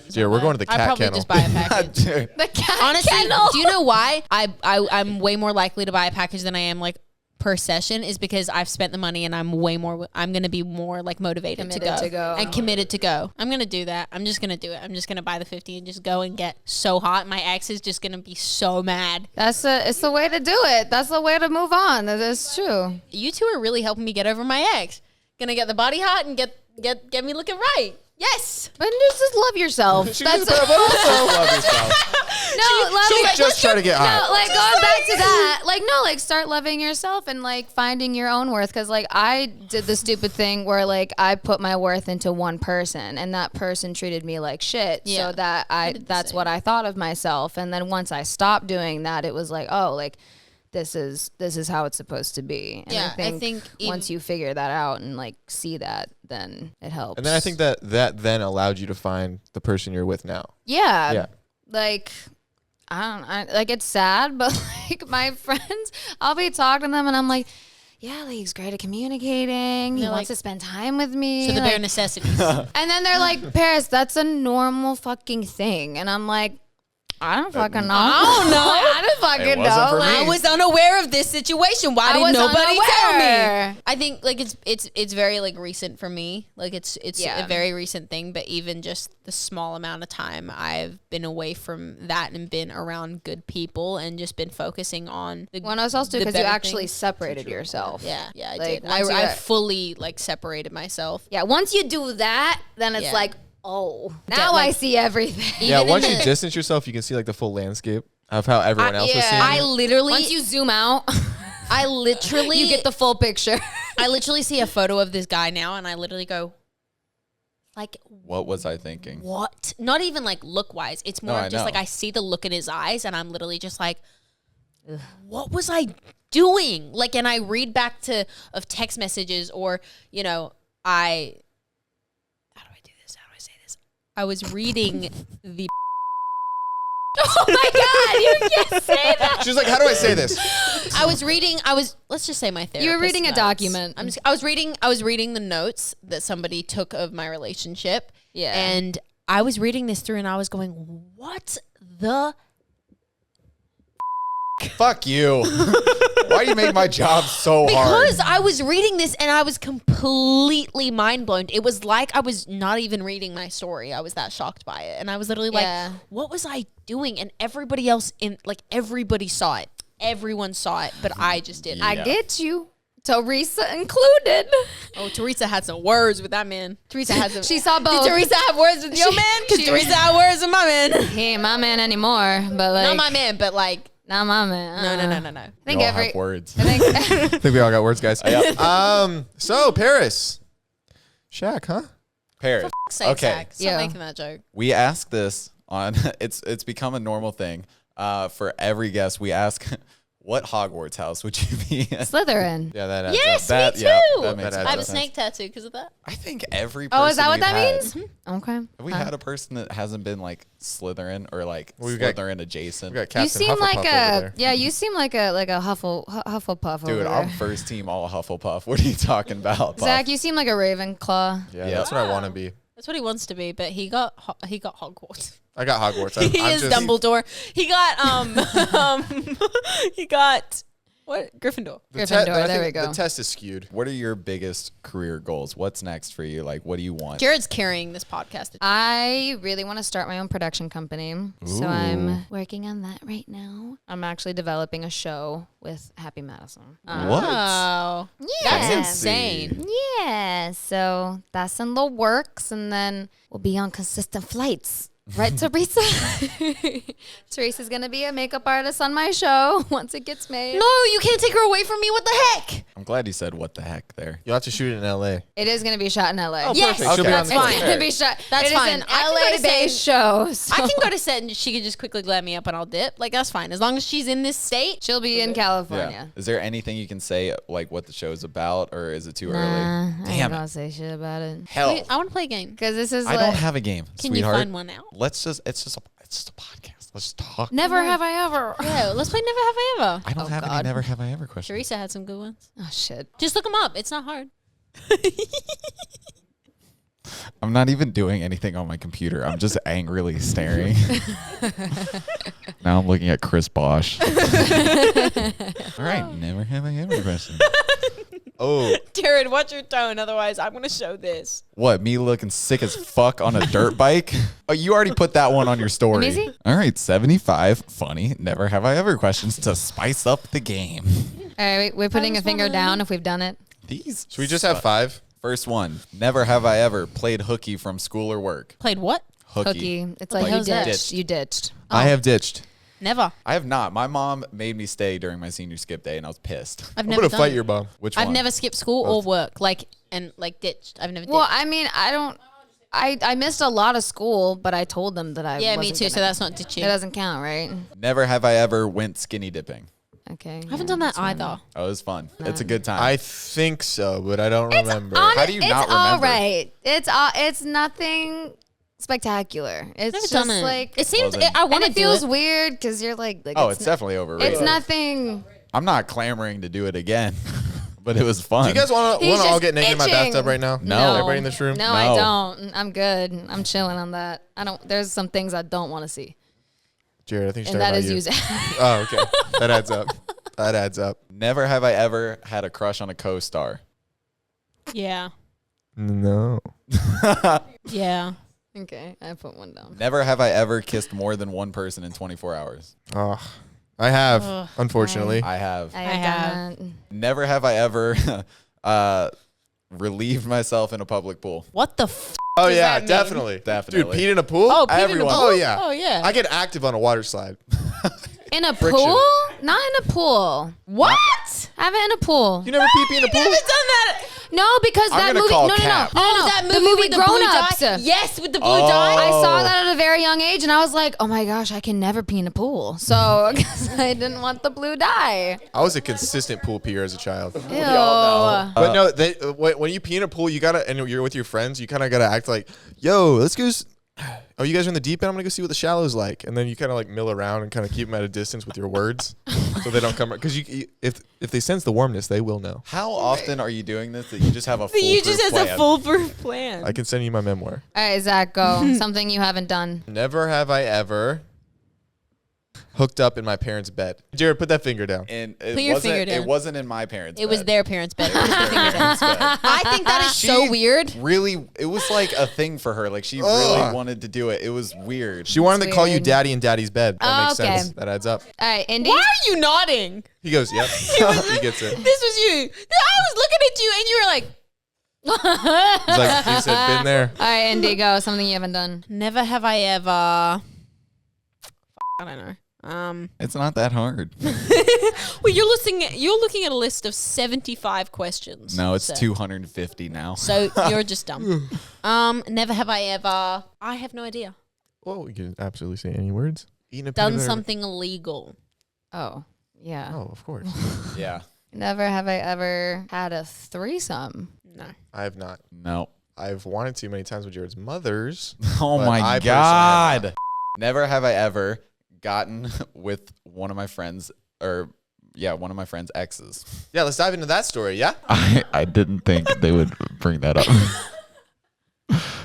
Yeah, we're going to the I cat probably kennel. just buy a package. Dude. The cat Honestly, kennel. do you know why I'm way more likely to buy a package than I am like per session? Is because I've spent the money and I'm gonna be more like motivated Committed to go. and committed to go. I'm gonna do that. I'm just gonna do it. I'm just gonna buy the 50 and just go and get so hot. My ex is just gonna be so mad. It's the way to do it. That's the way to move on. That is true. You two are really helping me get over my ex. Gonna get the body hot and get me looking right. Yes. But just love yourself. She That's just- but also love yourself. like, just trying to get hot. No, like going back to that, like no, like start loving yourself and like finding your own worth. Because like I did the stupid thing where like I put my worth into one person, and that person treated me like shit. Yeah. So that that's what I thought of myself. And then once I stopped doing that, it was like, oh, like this is how it's supposed to be. And Yeah, I think once you figure that out and like see that, then it helps. And then I think that then allowed you to find the person you're with now. Yeah. Yeah. Like, like it's sad, but like my friends, I'll be talking to them and I'm like, yeah, like he's great at communicating. He They're wants like- to spend time with me. So the like- bare necessities. and then they're like, Paris, that's a normal fucking thing. And I'm like, I don't fucking know. I don't know. I don't fucking It wasn't know. for me. I was unaware of this situation. Why I did was nobody tell unaware. me? I think like it's very like recent for me. Like it's Yeah. a very recent thing. But even just the small amount of time I've been away from that and been around good people and just been focusing on the Well, it's also the because you better actually things. separated yourself. Yeah, I Like, did. once I you- fully like separated myself. Yeah, once you do that, then it's Yeah. like, oh, now like- I see everything. Yeah, Even once in you the- distance yourself, you can see like the full landscape of how everyone else is seeing. I it. literally, Once you zoom out, I literally, you get the full picture. I literally see a photo of this guy now, and I literally go, like, What was I thinking? what? Not even like look wise. It's more I of just know. like I see the look in his eyes, and I'm literally just like, what was I doing? Like, and I read back of text messages, or you know, how do I do this? How do I say this? I was reading the. Oh my God, you can't say that. She's like, how do I say this? Let's just say my therapist. You were reading a notes. document. I was reading the notes that somebody took of my relationship. Yeah. And I was reading this through and I was going, what the? Fuck you. Why do you make my job so hard? Because I was reading this and I was completely mind blown. It was like I was not even reading my story. I was that shocked by it. And I was literally Yeah. like, what was I doing? And everybody else everybody saw it. Everyone saw it, but I just didn't. I get you. Teresa included. Oh, Teresa had some words with that man. Teresa had some. She saw both. Did Teresa have words with your man? Because Teresa had words with my man. He ain't my man anymore, but like, Not my man, but like Not my man. No. I think We all have words. I think I think we all got words, guys. So Paris, Shaq, huh? Paris. Say Okay. Zach. Stop Yeah. making that joke. We ask this on it's become a normal thing. For every guest, we ask, what Hogwarts house would you be in? Slytherin. Yeah, that adds Yes, up. me yeah, too. that makes That I have a adds up. snake tattoo because of that. I think every person Oh, is that what we've that had- means? Okay. Have we Huh. had a person that hasn't been like Slytherin or like We've got- Slytherin adjacent? We got You Captain seem Hufflepuff like over a there. you seem like a Hufflepuff over Dude, there. I'm first team all Hufflepuff. What are you talking about? Zach, you seem like a Ravenclaw. Yeah, Yeah. that's what I want to be. That's what he wants to be, but he got Hogwarts. I got Hogwarts. He is Dumbledore. He got he got what? Gryffindor. Gryffindor, there we go. The test is skewed. What are your biggest career goals? What's next for you? Like, what do you want? Jared's carrying this podcast. I really want to start my own production company. So I'm working on that right now. I'm actually developing a show with Happy Madison. What? Oh, Yeah. that's Fancy. insane. Yeah. So that's in the works. And then we'll be on consistent flights. Right, Teresa? Teresa's going to be a makeup artist on my show once it gets made. No, you can't take her away from me. What the heck? I'm glad you said what the heck there. You'll have to shoot it in L.A. It is going to be shot in LA. Oh, Yes, perfect. She'll be that's on the fine. It's going to be shot. That's it is fine. an I can go to LA-based set show. So I can go to set and she can just quickly glad me up and I'll dip. Like, that's fine. As long as she's in this state. she'll be in California. Is there anything you can say like what the show's about, or is it too Nah, early? I ain't Damn gonna it! say shit about it. Hell, Wait, I want to play a game. Because this is I like, don't have a game, Can sweetheart. you find one out? It's just a podcast. Let's just talk. never have I ever. Yeah, let's play Never Have I Ever. I don't Oh, have any God. never have I ever questions. Teresa had some good ones. Oh shit. Just look them up. It's not hard. I'm not even doing anything on my computer. I'm just angrily staring. Now I'm looking at Chris Bosch. All right, never have I ever questions. Oh, Jared, watch your tone. Otherwise, I'm going to show this. What, me looking sick as fuck on a dirt bike? Oh, you already put that one on your story. Amazing. All right, 75 funny never have I ever questions to spice up the game. All right, we're putting a finger down if we've done it. These should we just have 5? First one, never have I ever played hooky from school or work. Played what? Hooky. It's like the you hell's that? ditched. You ditched. I have ditched. Never. I have not. My mom made me stay during my senior skip day, and I was pissed. I've I'm never gonna done fight it. your bum. Which I've one? never skipped school or work. Like ditched. I've never ditched. Well, I mean, I missed a lot of school, but I told them that I yeah, me wasn't too. So gonna- that's not ditching. It doesn't count, right? Never have I ever went skinny dipping. Okay. I haven't done that either. Oh, it was fun. It's a good time. I think so, but I don't remember. How do you not It's all remember? right. It's nothing spectacular. It's Never just done it. like It seems. Well, then- I and want to it do feels it. weird because you're like Oh, it's definitely overrated. It's nothing. I'm not clamoring to do it again, but it was fun. Do you guys want to He's all just get naked in my itching. bathtub right now? No. Everybody in this room? No, I don't. I'm good. I'm chilling on that. I don't. There's some things I don't want to see, Jared, I think she's and talking that about is you. using. Oh, okay. That adds up. That adds up. Never have I ever had a crush on a co-star. Yeah. No. Yeah. Okay, I put one down. Never have I ever kissed more than one person in 24 hours. Oh, I have, Ugh. unfortunately. I have. I have. have. Done Never have I ever relieved myself in a public pool. What the f? Oh, does yeah, that mean? definitely. Definitely. Dude, peed in a pool? Oh, peed in a Everyone. pool? Oh, yeah. Oh, yeah. I get active on a water slide. in a Friction. pool? Not in a pool. What? I haven't in a pool. You never pee in a I haven't pool? done that. No, because I'm that gonna movie. call No, Cap. That movie the movie with the Grown blue Ups. dye. Yes, with the blue Oh. dye. I saw that at a very young age, and I was like, "Oh my gosh, I can never pee in a pool." So, because I didn't want the blue dye. I was a consistent pool peer as a child. Ew. But no, when you pee in a pool, you gotta, and you're with your friends, you kind of gotta act like, yo, let's go. Oh, you guys are in the deep end? I'm gonna go see what the shallow's like. And then you kind of like mill around and kind of keep them at a distance with your words so they don't come. Because if they sense the warmness, they will know. How often are you doing this that you just have a foolproof You just has plan? a foolproof plan. I can send you my memoir. All right, Zach, go. Something you haven't done. Never have I ever hooked up in my parents' bed. Jared, put that finger down. And Put your finger down. it wasn't in my parents' It was bed. their parents' bed. It was their parents' bed. I think that is so She weird. Really, it was like a thing for her. Like she really wanted to do it. It was weird. She wanted to call you weird. daddy in daddy's bed. That Oh, makes okay. sense. That adds up. All right, Indy. Why are you nodding? He goes, yep. He gets it. This was you. I was looking at you, and you were like, He's like, he said, been there. All right, Indy, go. Something you haven't done. "Never have I ever." I don't know. It's not that hard. Well, you're looking at a list of 75 questions. No, it's so. 250 now. So you're just dumb. Never have I ever. I have no idea. Well, you can absolutely say any words. Eating a peanut Done butter- something illegal. Oh, yeah. Oh, of course. Yeah. Never have I ever had a threesome. No. I have not. No. I've wanted to many times with Jared's mother's. Oh But my I personally have God. Never have I ever gotten with one of my friends one of my friend's exes. Yeah, let's dive into that story. Yeah. I didn't think they would bring that up.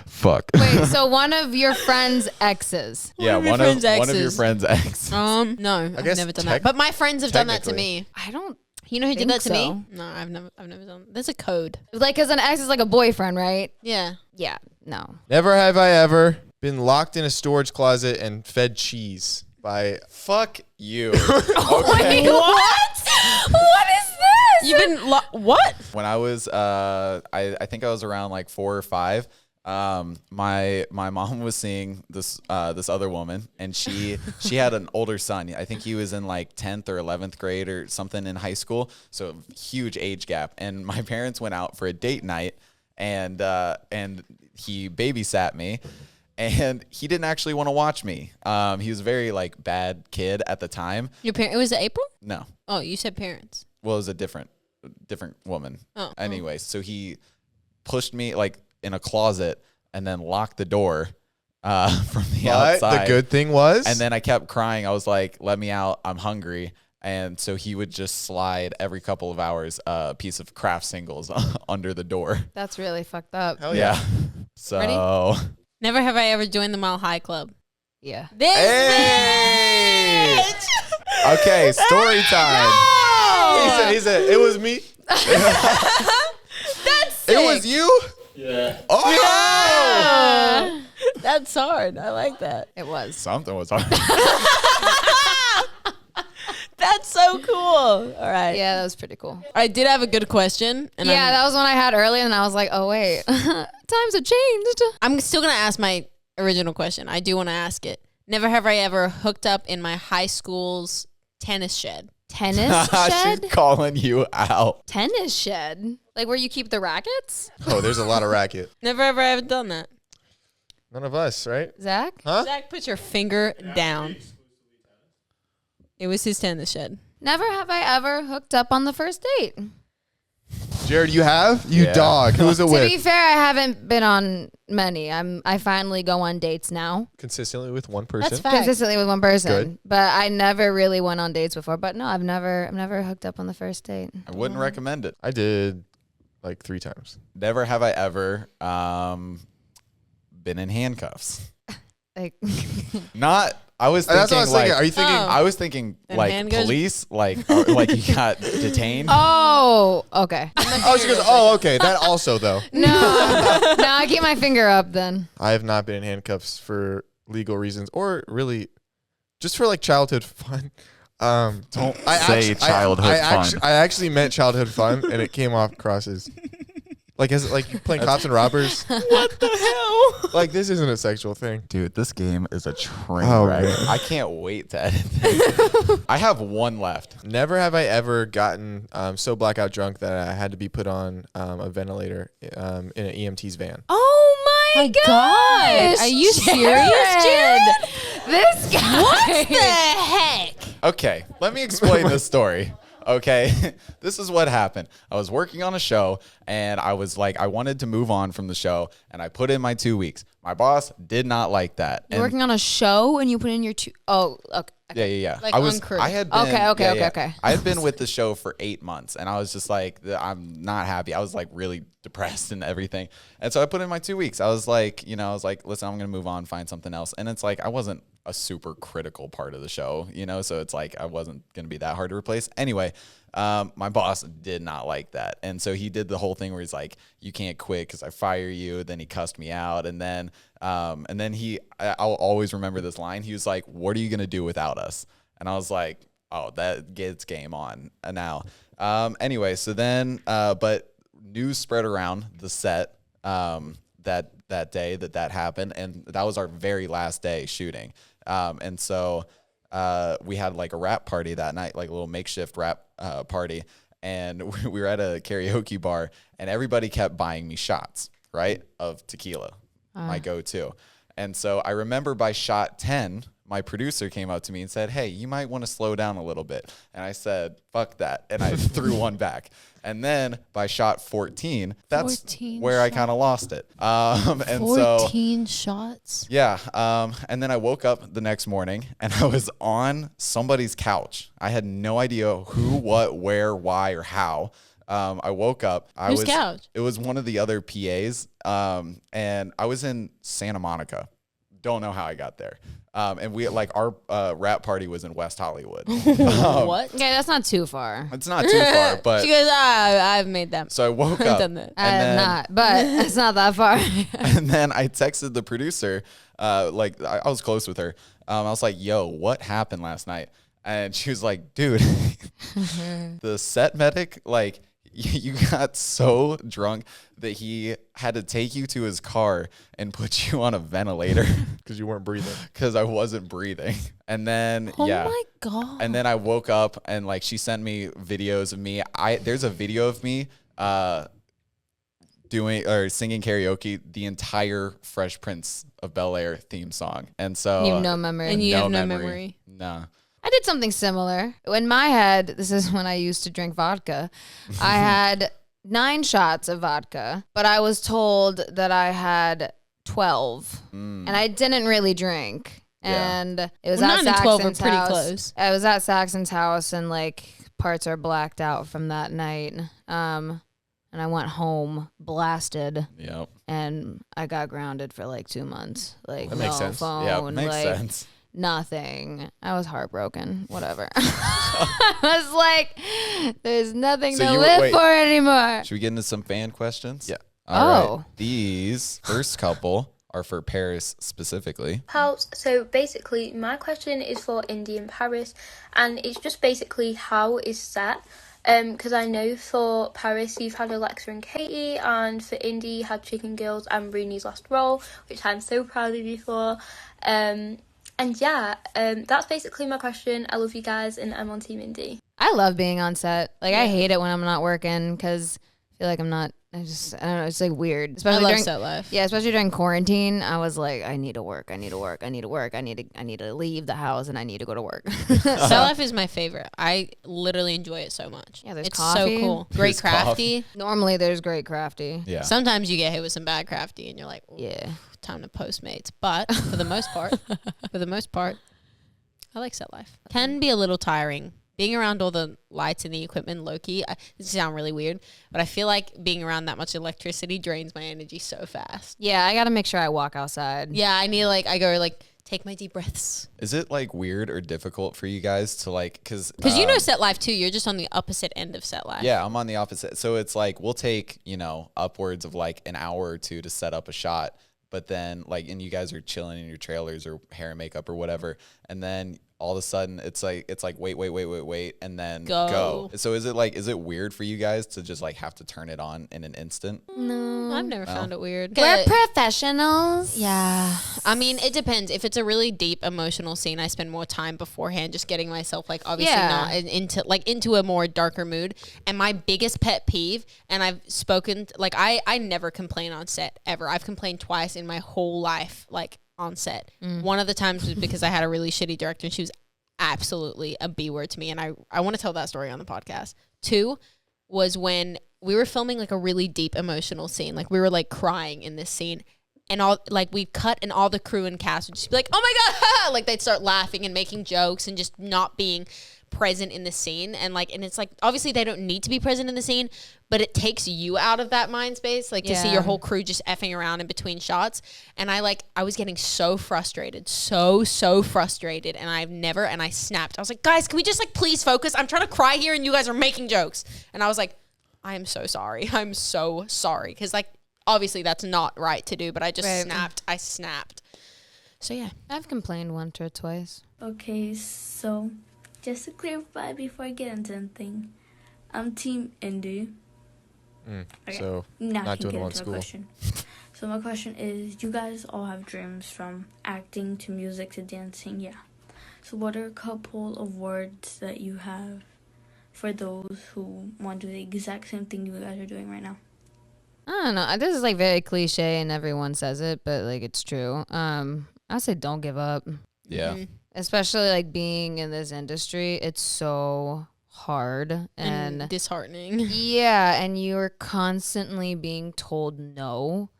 Fuck. Wait, so one of your friend's exes. Yeah, of your one friend's of your exes. friend's exes. No, I've guess never done that. But my friends have done that to me. I don't You know who did think that to me? so. No, I've never done. There's a code. like, because an ex is like a boyfriend, right? Yeah. Yeah, no. Never have I ever been locked in a storage closet and fed cheese by. Fuck you. Wait, what? What is this? You've been what? When I was I think I was around like 4 or 5. My mom was seeing this other woman, and she had an older son. I think he was in like 10th or 11th grade or something in high school. So huge age gap. And my parents went out for a date night, and he babysat me. And he didn't actually want to watch me. He was a very like bad kid at the time. Your parent? It was April? No, Oh, you said parents. well, it was a different woman. Oh. Anyway, so he pushed me like in a closet and then locked the door from the But outside. the good thing was. And then I kept crying. I was like, "Let me out! I'm hungry." And so he would just slide every couple of hours a piece of Kraft singles under the door. That's really fucked up. Hell yeah. Yeah. So Ready? Never have I ever joined the Mile High Club. Yeah. This Hey! bitch! Okay, story time. Oh! He said, it was me. That's sick. It was you? Yeah. Oh! That's hard. I like that. It was. Something was hard. That's so cool. All right. Yeah, that was pretty cool. I did have a good question. And Yeah, that was one I had earlier, and I was like, oh, wait. Times have changed. I'm still going to ask my original question. I do want to ask it. Never have I ever hooked up in my high school's tennis shed. Tennis shed? She's calling you out. Tennis shed? Like where you keep the rackets? Oh, there's a lot of racket. Never ever have done that. None of us, right? Zach? Huh? Zach, put your finger down. It was his tennis shed. Never have I ever hooked up on the first date. Jared, you have? You Yeah. dog. Who was it To be with? fair, I haven't been on many. I finally go on dates now. Consistently with one person. That's fact. Consistently with one person. Good. But I never really went on dates before. But no, I've never hooked up on the first date. I wouldn't recommend it. I did like 3 times. Never have I ever been in handcuffs. Like Not. I was thinking That's what I was like. thinking. Are you thinking? Oh. I was thinking Then like handguns? police, like you got detained. oh, okay. Oh, she goes, oh, okay. That also, though. No, I keep my finger up then. I have not been in handcuffs for legal reasons or really just for like childhood fun. Don't I say childhood fun. I actually meant childhood fun, and it came off crosses. Like as like you playing cops and robbers. What the hell? Like this isn't a sexual thing. Dude, this game is a train Oh, wreck. man. I can't wait to edit this. I have one left. Never have I ever gotten so blackout drunk that I had to be put on a ventilator in an EMT's van. Oh my gosh. Are you serious, Jared? This guy. What the heck? Okay, let me explain this story. Okay, this is what happened. I was working on a show, and I was like, I wanted to move on from the show, and I put in my 2 weeks. My boss did not like that. You're working on a show and you put in your two. Oh, okay. Yeah. Like I was. on crew. I had been. Okay. I had been with the show for 8 months, and I was just like, I'm not happy. I was like really depressed and everything, and so I put in my 2 weeks. I was like, listen, I'm gonna move on, find something else. And it's like I wasn't a super critical part of the show, so it's like I wasn't gonna be that hard to replace. Anyway, my boss did not like that, and so he did the whole thing where he's like, you can't quit because I fire you. Then he cussed me out, and then I'll always remember this line. He was like, what are you gonna do without us? And I was like, oh, that gets game on now. Anyway, so then but news spread around the set that day that happened, and that was our very last day shooting. And so we had like a rap party that night, like a little makeshift rap party. And we were at a karaoke bar, and everybody kept buying me shots, right, of tequila, my go-to. And so I remember by shot 10, my producer came up to me and said, hey, you might want to slow down a little bit. And I said, fuck that. And I threw one back. And then by shot 14, that's 14 where I kind of lost it. And 14 shots? Yeah. And then I woke up the next morning and I was on somebody's couch. I had no idea who, what, where, why, or how. I woke up. Whose couch? It was one of the other PAs. And I was in Santa Monica. Don't know how I got there. And we like our rap party was in West Hollywood. What? Okay, that's not too far. It's not too far, but She goes, I've made that. so I woke I've up done that. I have not, but it's not that far. and then I texted the producer. Like I was close with her. I was like, "Yo, what happened last night?" And she was like, "Dude, the set medic like." You got so drunk that he had to take you to his car and put you on a ventilator Because you weren't breathing. because I wasn't breathing. And then, Oh yeah. my God. And then I woke up and like she sent me videos of me. There's a video of me doing or singing karaoke the entire Fresh Prince of Bel-Air theme song. And so You have no memory. And you have no memory. No. I did something similar. In my head, this is when I used to drink vodka. I had 9 shots of vodka, but I was told that I had 12. And I didn't really drink. Yeah. And it was Well, at 9 and 12 are Saxon's pretty house. close. I was at Saxon's house, and like parts are blacked out from that night. And I went home blasted, Yep. and I got grounded for like 2 months. Like That no makes sense. phone, Yeah, makes like, sense. nothing. I was heartbroken. Whatever. I was like, there's nothing So to you were- live wait. for anymore. Should we get into some fan questions? Yeah. All Oh. right. These first couple are for Paris specifically. Pals, so basically my question is for Indy and Paris, and it's just basically how is set, because I know for Paris you've had Alexa and Katie, and for Indy you had Chicken Girls and Rooney's last role, which I'm so proud of you for. And yeah, that's basically my question. I love you guys, and I'm on Team Indy. I love being on set. Like, I hate it when I'm not working because I feel like I'm not. I don't know. It's like weird. I Especially love during set life. Yeah, especially during quarantine. I was like, I need to work. I need to work. I need to work. I need to leave the house, and I need to go to work. Set life is my favorite. I literally enjoy it so much. Yeah, there's it's coffee. so cool. Great There's crafty. Normally, there's great crafty. Yeah. Sometimes you get hit with some bad crafty, and you're like, Yeah. time to Postmates. But for the most part, I like set life. Can be a little tiring. Being around all the lights and the equipment, low-key, this sounds really weird, but I feel like being around that much electricity drains my energy so fast. Yeah, I got to make sure I walk outside. Yeah, I need take my deep breaths. Is it like weird or difficult for you guys to like, because Because you know set life too. You're just on the opposite end of set life. yeah, I'm on the opposite. So it's like we'll take, upwards of like an hour or two to set up a shot, but then like, and you guys are chilling in your trailers or hair and makeup or whatever, and then all of a sudden it's like wait, and then go. So is it weird for you guys to just like have to turn it on in an instant? No. I've never found it weird. We're professionals. Yeah. I mean, it depends. If it's a really deep emotional scene, I spend more time beforehand just getting myself like obviously not into a more darker mood. And my biggest pet peeve, and I've spoken like I never complain on set ever. I've complained twice in my whole life like on set. One of the times was because I had a really shitty director and she was absolutely a B word to me, and I want to tell that story on the podcast. 2 was when we were filming like a really deep emotional scene. Like we were like crying in this scene, and all like we'd cut and all the crew and cast would just be like, oh my God, like they'd start laughing and making jokes and just not being present in the scene. And it's like obviously they don't need to be present in the scene, but it takes you out of that mind space, like to see your whole crew just effing around in between shots. And I was getting so frustrated, so frustrated, and I snapped. I was like, guys, can we just like please focus? I'm trying to cry here and you guys are making jokes. And I was like, I am so sorry. I'm so sorry. Because like obviously that's not right to do, but I just snapped. I snapped. So yeah. I've complained once or twice. Okay, so just to clarify before I get into anything, I'm Team Indy. Okay. So Now I not can doing get well in into my school. question. So my question is, you guys all have dreams from acting to music to dancing, yeah. So what are a couple of words that you have for those who want to do the exact same thing you guys are doing right now? I don't know. This is like very cliche and everyone says it, but like it's true. I say don't give up. Yeah. Mm-hmm. Especially like being in this industry, it's so hard and disheartening. yeah, and you're constantly being told no,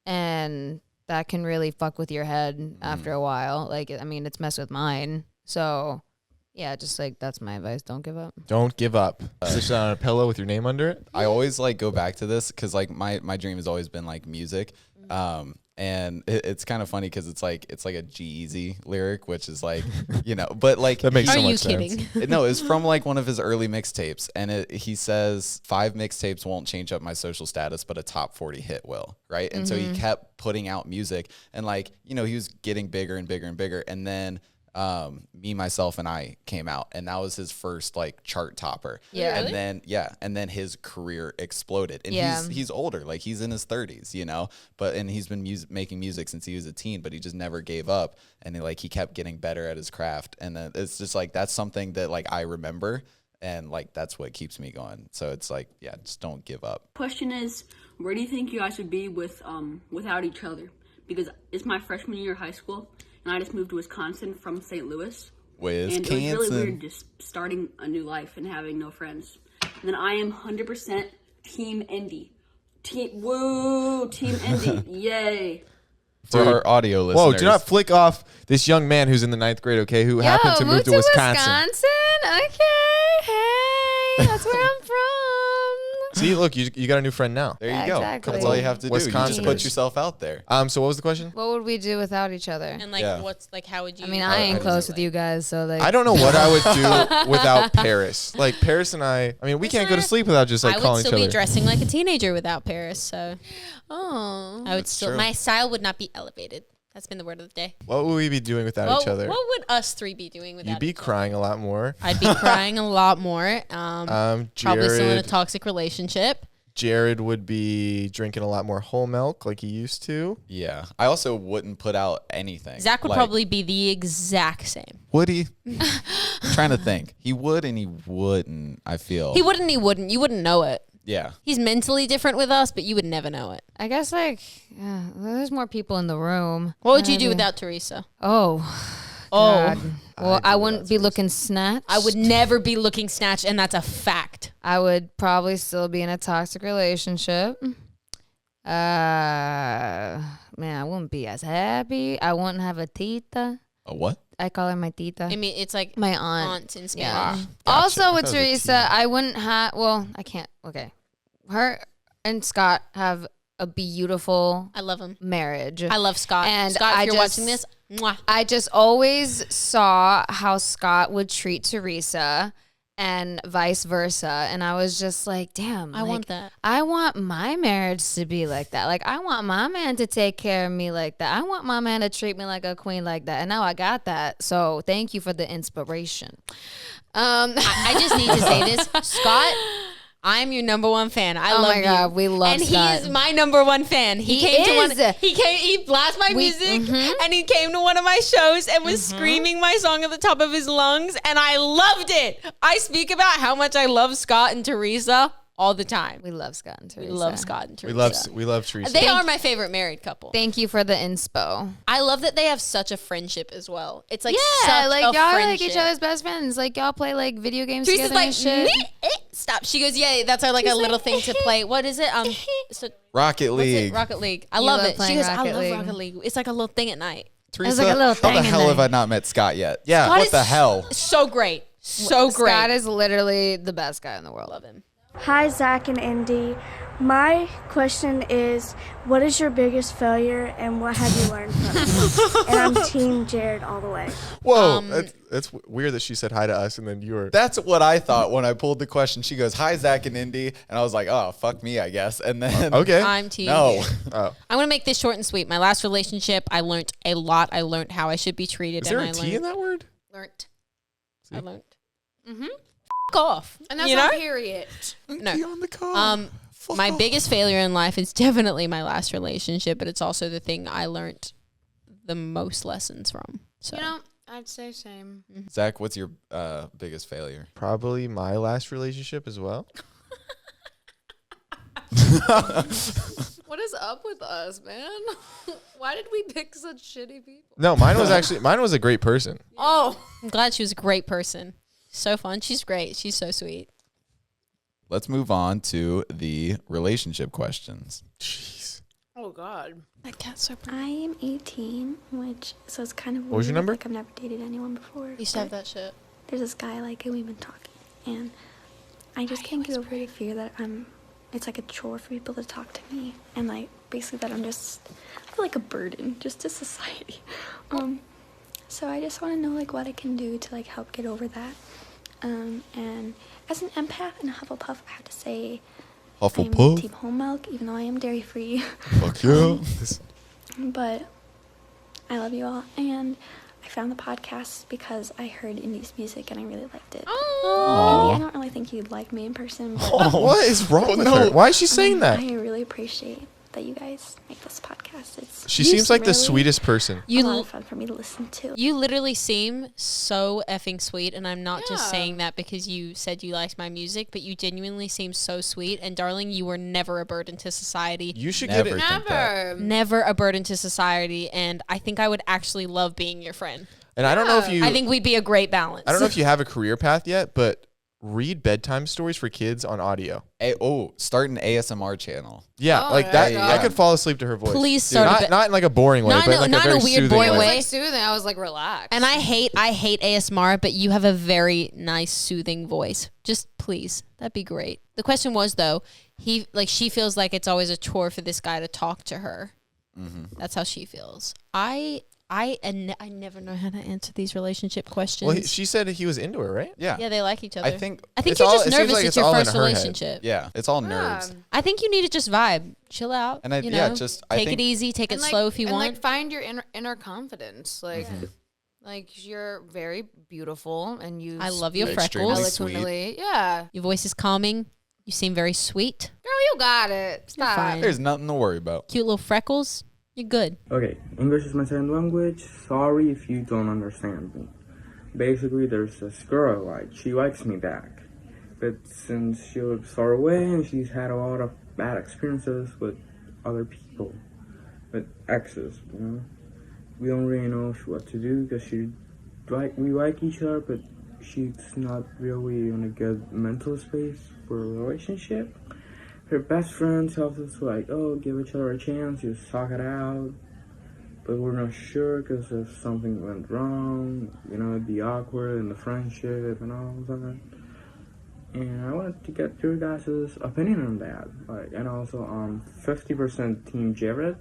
and that can really fuck with your head after a while. Like, I mean, it's messed with mine. So yeah, just like that's my advice. Don't give up. Don't give up. Position on a pillow with your name under it. I always like go back to this because like my dream has always been like music. And it's kind of funny because it's like a G-Eazy lyric, which is like, you know, but like That makes Are so you much sense. kidding? no, it's from like one of his early mixtapes, and he says 5 mixtapes won't change up my social status, but a top 40 hit will, right? And so he kept putting out music, and like, you know, he was getting bigger and bigger and bigger, and then Me, Myself, and I came out, and that was his first like chart topper. Yeah. And then his career exploded, and Yeah. he's older, like he's in his 30s, you know, and he's been making music since he was a teen, but he just never gave up, and he kept getting better at his craft, and then it's just like that's something that like I remember, and like that's what keeps me going. So it's like, yeah, just don't give up. Question is, where do you think you guys would be without each other? Because it's my freshman year of high school, and I just moved to Wisconsin from St. Louis. And it was really weird just starting a new life and having no friends. And then I am 100% Team Indy. Team Indy. Yay. For our audio listeners. Whoa, do not flick off this young man who's in the 9th grade, okay, who happened to move to Wisconsin. Okay, hey, that's where I'm from. See, look, you got a new friend now. There you Yeah, go. exactly. That's all you have to do. You just Wisconsin. put yourself out there. So what was the question? What would we do without each other? And like, Yeah. what's like, how would you? I mean, I ain't I close with you guys, so like I don't know what I would do without Paris. Like Paris and I mean, we can't go to sleep without just like I would calling each still be other. dressing like a teenager without Paris. So Oh, I would still, true. my style would not be elevated. That's been the word of the day. What would we be doing without What, each other? what would us three be doing without? You'd be each other? crying a lot more. I'd be crying a lot more. Probably still in a Jared, toxic relationship. Jared would be drinking a lot more whole milk like he used to. Yeah. I also wouldn't put out anything. Zach would Like, probably be the exact same. Would he? I'm trying to think. He would and he wouldn't, I feel. He wouldn't. He wouldn't. You wouldn't know it. Yeah. He's mentally different with us, but you would never know it. I guess like there's more people in the room. What would you do without Teresa? Oh, Oh, God. Well, I'd I do wouldn't without be Teresa. looking snatched. I would never be looking snatched, and that's a fact. I would probably still be in a toxic relationship. Man, I wouldn't be as happy. I wouldn't have a tita. A what? I call her my tita. I mean, it's like My aunt. aunt in Spanish. Yeah. Gotcha. Also with That was a Teresa, I wouldn't have. Well, I can't. Okay, her and Scott have a beautiful I love him. marriage. I love Scott. And Scott, if I you're just- watching this, mwah. I just always saw how Scott would treat Teresa and vice versa. And I was just like, damn, I want that. I want my marriage to be like that. Like, I want my man to take care of me like that. I want my man to treat me like a queen like that. And now I got that. So thank you for the inspiration. I just need to say this, Scott. I'm your number one fan. I Oh love my you. God, we love and Scott. he is my number one fan. He He came to one. is. He blasted my music, and he came to one of my shows and was screaming my song at the top of his lungs, and I loved it. I speak about how much I love Scott and Teresa all the time. We love Scott and Teresa. We love Scott and Teresa. We love Teresa. They are my favorite married couple. Thank you for the inspo. I love that they have such a friendship as well. It's like Yeah, such like a y'all are like friendship. each other's best friends. Like y'all play like video games Teresa's together like, and shit. stop. She goes, yeah, that's our like a little thing to play. What is it? So Rocket what's it? League. Rocket League. I love love it. She playing goes, I Rocket love League. Rocket League. It's like a little thing at night. Teresa, like a little how the thing in hell there. have I not met Scott yet? Yeah, Scott what is the hell? So great. So great. Scott is literally the best guy in the world. Love him. Hi, Zach and Indy. My question is, what is your biggest failure and what have you learned from it? And I'm Team Jared all the way. Whoa, that's weird that she said hi to us and then you were. That's what I thought when I pulled the question. She goes, "Hi, Zach and Indy," and I was like, "Oh, fuck me, I guess." And then Okay. I'm team. no, Oh. I'm gonna make this short and sweet. My last relationship, I learned a lot. I learned how I should be treated. Is there and a I T learned, in that word? learned. See? I learned. F off. And that's you know? a period. No. T on the call. My biggest failure in life is definitely my last relationship, but it's also the thing I learned the most lessons from. So You know, I'd say same. Zach, what's your biggest failure? Probably my last relationship as well. What is up with us, man? Why did we pick such shitty people? No, mine was a great person. Oh, I'm glad she was a great person. So fun. She's great. She's so sweet. Let's move on to the relationship questions. Jeez. oh God. That cat's so pretty. I am 18, so it's kind of weird. What was your number? Like I've never dated anyone before. You used to have that shit. There's this guy like we've been talking, and I just can't get over the fear that it's like a chore for people to talk to me, and like basically that I feel like a burden just to society. So I just want to know like what I can do to like help get over that. And as an empath and a Hufflepuff, I have to say I'm team whole milk, even though I am dairy free. Fuck yeah. But I love you all, and I found the podcast because I heard Indy's music and I really liked it. Oh. Indy, I don't really think you'd like me in person, but What is wrong with her? Why is she saying that? I really appreciate that you guys make this podcast. She seems like the sweetest person. A lot of fun for me to listen to. You literally seem so effing sweet, and I'm not just saying that because you said you liked my music, but you genuinely seem so sweet. And darling, you were never a burden to society. You should Never get it. think that. Never a burden to society, and I think I would actually love being your friend. And I don't know if you. I think we'd be a great balance. I don't know if you have a career path yet, but read bedtime stories for kids on audio. Start an ASMR channel. Yeah, Oh, like there that. you I go. could fall asleep to her voice. Please Dude, start not in like a boring way, Not but in a- like not a in a very weird, soothing boring It was way. like soothing. I was like, relax. And I hate ASMR, but you have a very nice, soothing voice. Just please, that'd be great. The question was though, she feels like it's always a chore for this guy to talk to her. Mm-hmm. That's how she feels. I never know how to answer these relationship questions. Well, she said he was into her, right? Yeah. yeah, they like each other. I think you're it just seems nervous. like It's it's your all in first her head. relationship. Yeah, it's all nerves. I think you need to just vibe, chill out. And you know, I take think it easy, take it And, like- slow if you and, want. like, find your inner confidence. Like you're very beautiful, and you I love your Extremely freckles. sweet. eloquently. Yeah, Your voice is calming. You seem very sweet. girl, you got it. Stop. fine. There's nothing to worry about. Cute little freckles. You're good. Okay, English is my second language. Sorry if you don't understand me. Basically, there's this girl, like, she likes me back. But since she lives far away and she's had a lot of bad experiences with other people, with exes, you know? We don't really know what to do because we like each other, but she's not really in a good mental space for a relationship. Her best friend tells us like, oh, give each other a chance, just talk it out. But we're not sure because if something went wrong, you know, it'd be awkward in the friendship and all that. And I wanted to get your guys' opinion on that. Like, and also 50% Team Jared,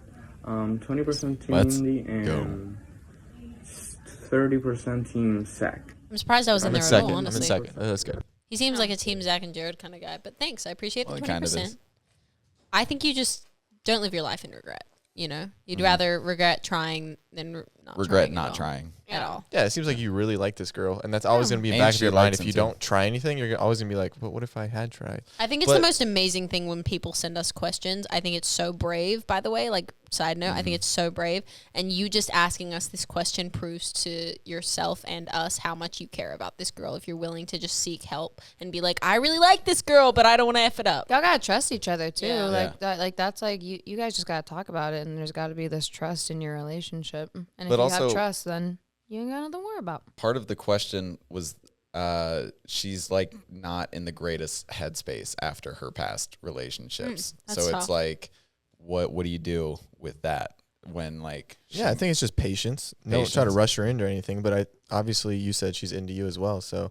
20% Team Let's Indy, and 30% Team Zach. I'm surprised I was in I'm there in at second. all, I'm in honestly. second. That's good. He seems like a Team Zach and Jared kind of guy, but thanks. I appreciate the Well, 20%. it kind of is. I think you just don't live your life in regret. You know, you'd Mm-hmm. rather regret trying than not Regret trying not trying. at all. Yeah, it seems like you really like this girl, and that's always going to be in the And back of she your mind. likes If him you too. don't try anything, you're always going to be like, but what if I had tried? I think it's But- the most amazing thing when people send us questions. I think it's so brave, by the way. Like, side note, I think it's so brave. And you just asking us this question proves to yourself and us how much you care about this girl. If you're willing to just seek help and be like, I really like this girl, but I don't want to F it up. Y'all gotta trust each other too. Yeah. Like that. Like that's like you guys just gotta talk about it, and there's got to be this trust in your relationship. And if But you also- have trust, then you ain't got nothing to worry about. Part of the question was she's like not in the greatest headspace after her past relationships. that's So tough. it's like, what do you do with that when like Yeah, I think it's just patience. Don't try to Patience. rush her into anything, but obviously you said she's into you as well, so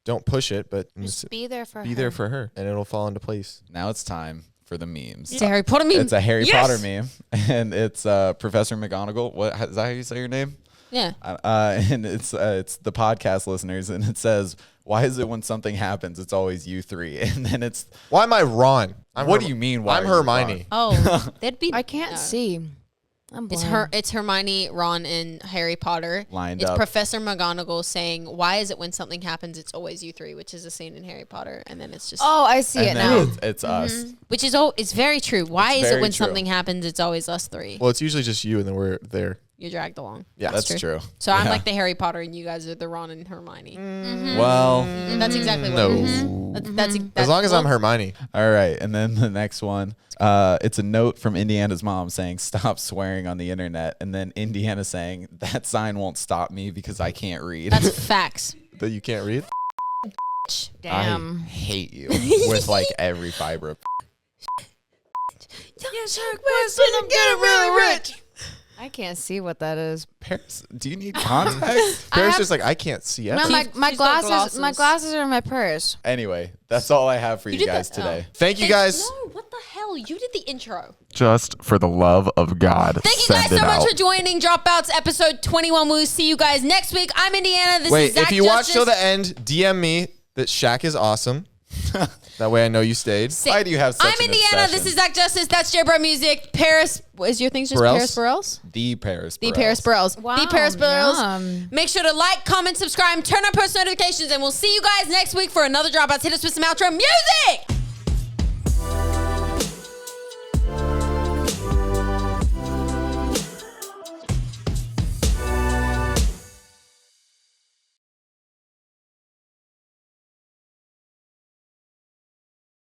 don't push it, but Just be there for her. be there for her, and it'll fall into place. now it's time for the memes. It's a Harry Potter meme. It's a Harry Yes! Potter meme, and it's Professor McGonagall. Is that how you say your name? Yeah. And it's the podcast listeners, and it says, "Why is it when something happens, it's always you three?" And then it's, Why am I Ron? what do you mean? Why I'm are you Hermione. Oh, that'd be. I can't no. see. I'm It's blind. It's Hermione, Ron, and Harry Potter. Lined it's up. Professor McGonagall saying, "Why is it when something happens, it's always you three?" Which is a scene in Harry Potter, and then it's just. Oh, I see it And now. then it's us. Which is it's very true. Why It's is it very when true. something happens, it's always us three? Well, it's usually just you, and then we're there. You're dragged along. Yeah, that's true. So I'm like the Harry Potter, and you guys are the Ron and Hermione. Well, That's exactly what it is. That's as long as I'm Hermione. all right. And then the next one, it's a note from Indiana's mom saying, "Stop swearing on the internet." And then Indiana saying, "That sign won't stop me because I can't read." That's facts. That you can't read? Damn. I hate you with like every fiber of. I'm getting really rich. I can't see what that is. Paris, do you need context? Paris just like, I can't see it. No, my She's got glasses. My glasses are in my purse. Anyway, that's all I have for you did guys that? today. Thank you guys. No, what the hell? You did the intro. Just for the love of God. Thank you guys so much for joining Dropouts episode 21. We'll see you guys next week. I'm Indiana. This is Zach if you watch Justice. till the end, DM me that Shaq is awesome. That way I know you stayed. Why do you have such I'm an Indiana. obsession? This is Zach Justice. That's J-Bro Music. Paris. Is your thing's just Berelc? Paris Berelc? The Paris The Berelc. Paris Berelc. Wow, The Paris Berelc. yum. Make sure to like, comment, subscribe, turn on post notifications, and we'll see you guys next week for another Dropouts. Hit us with some outro music.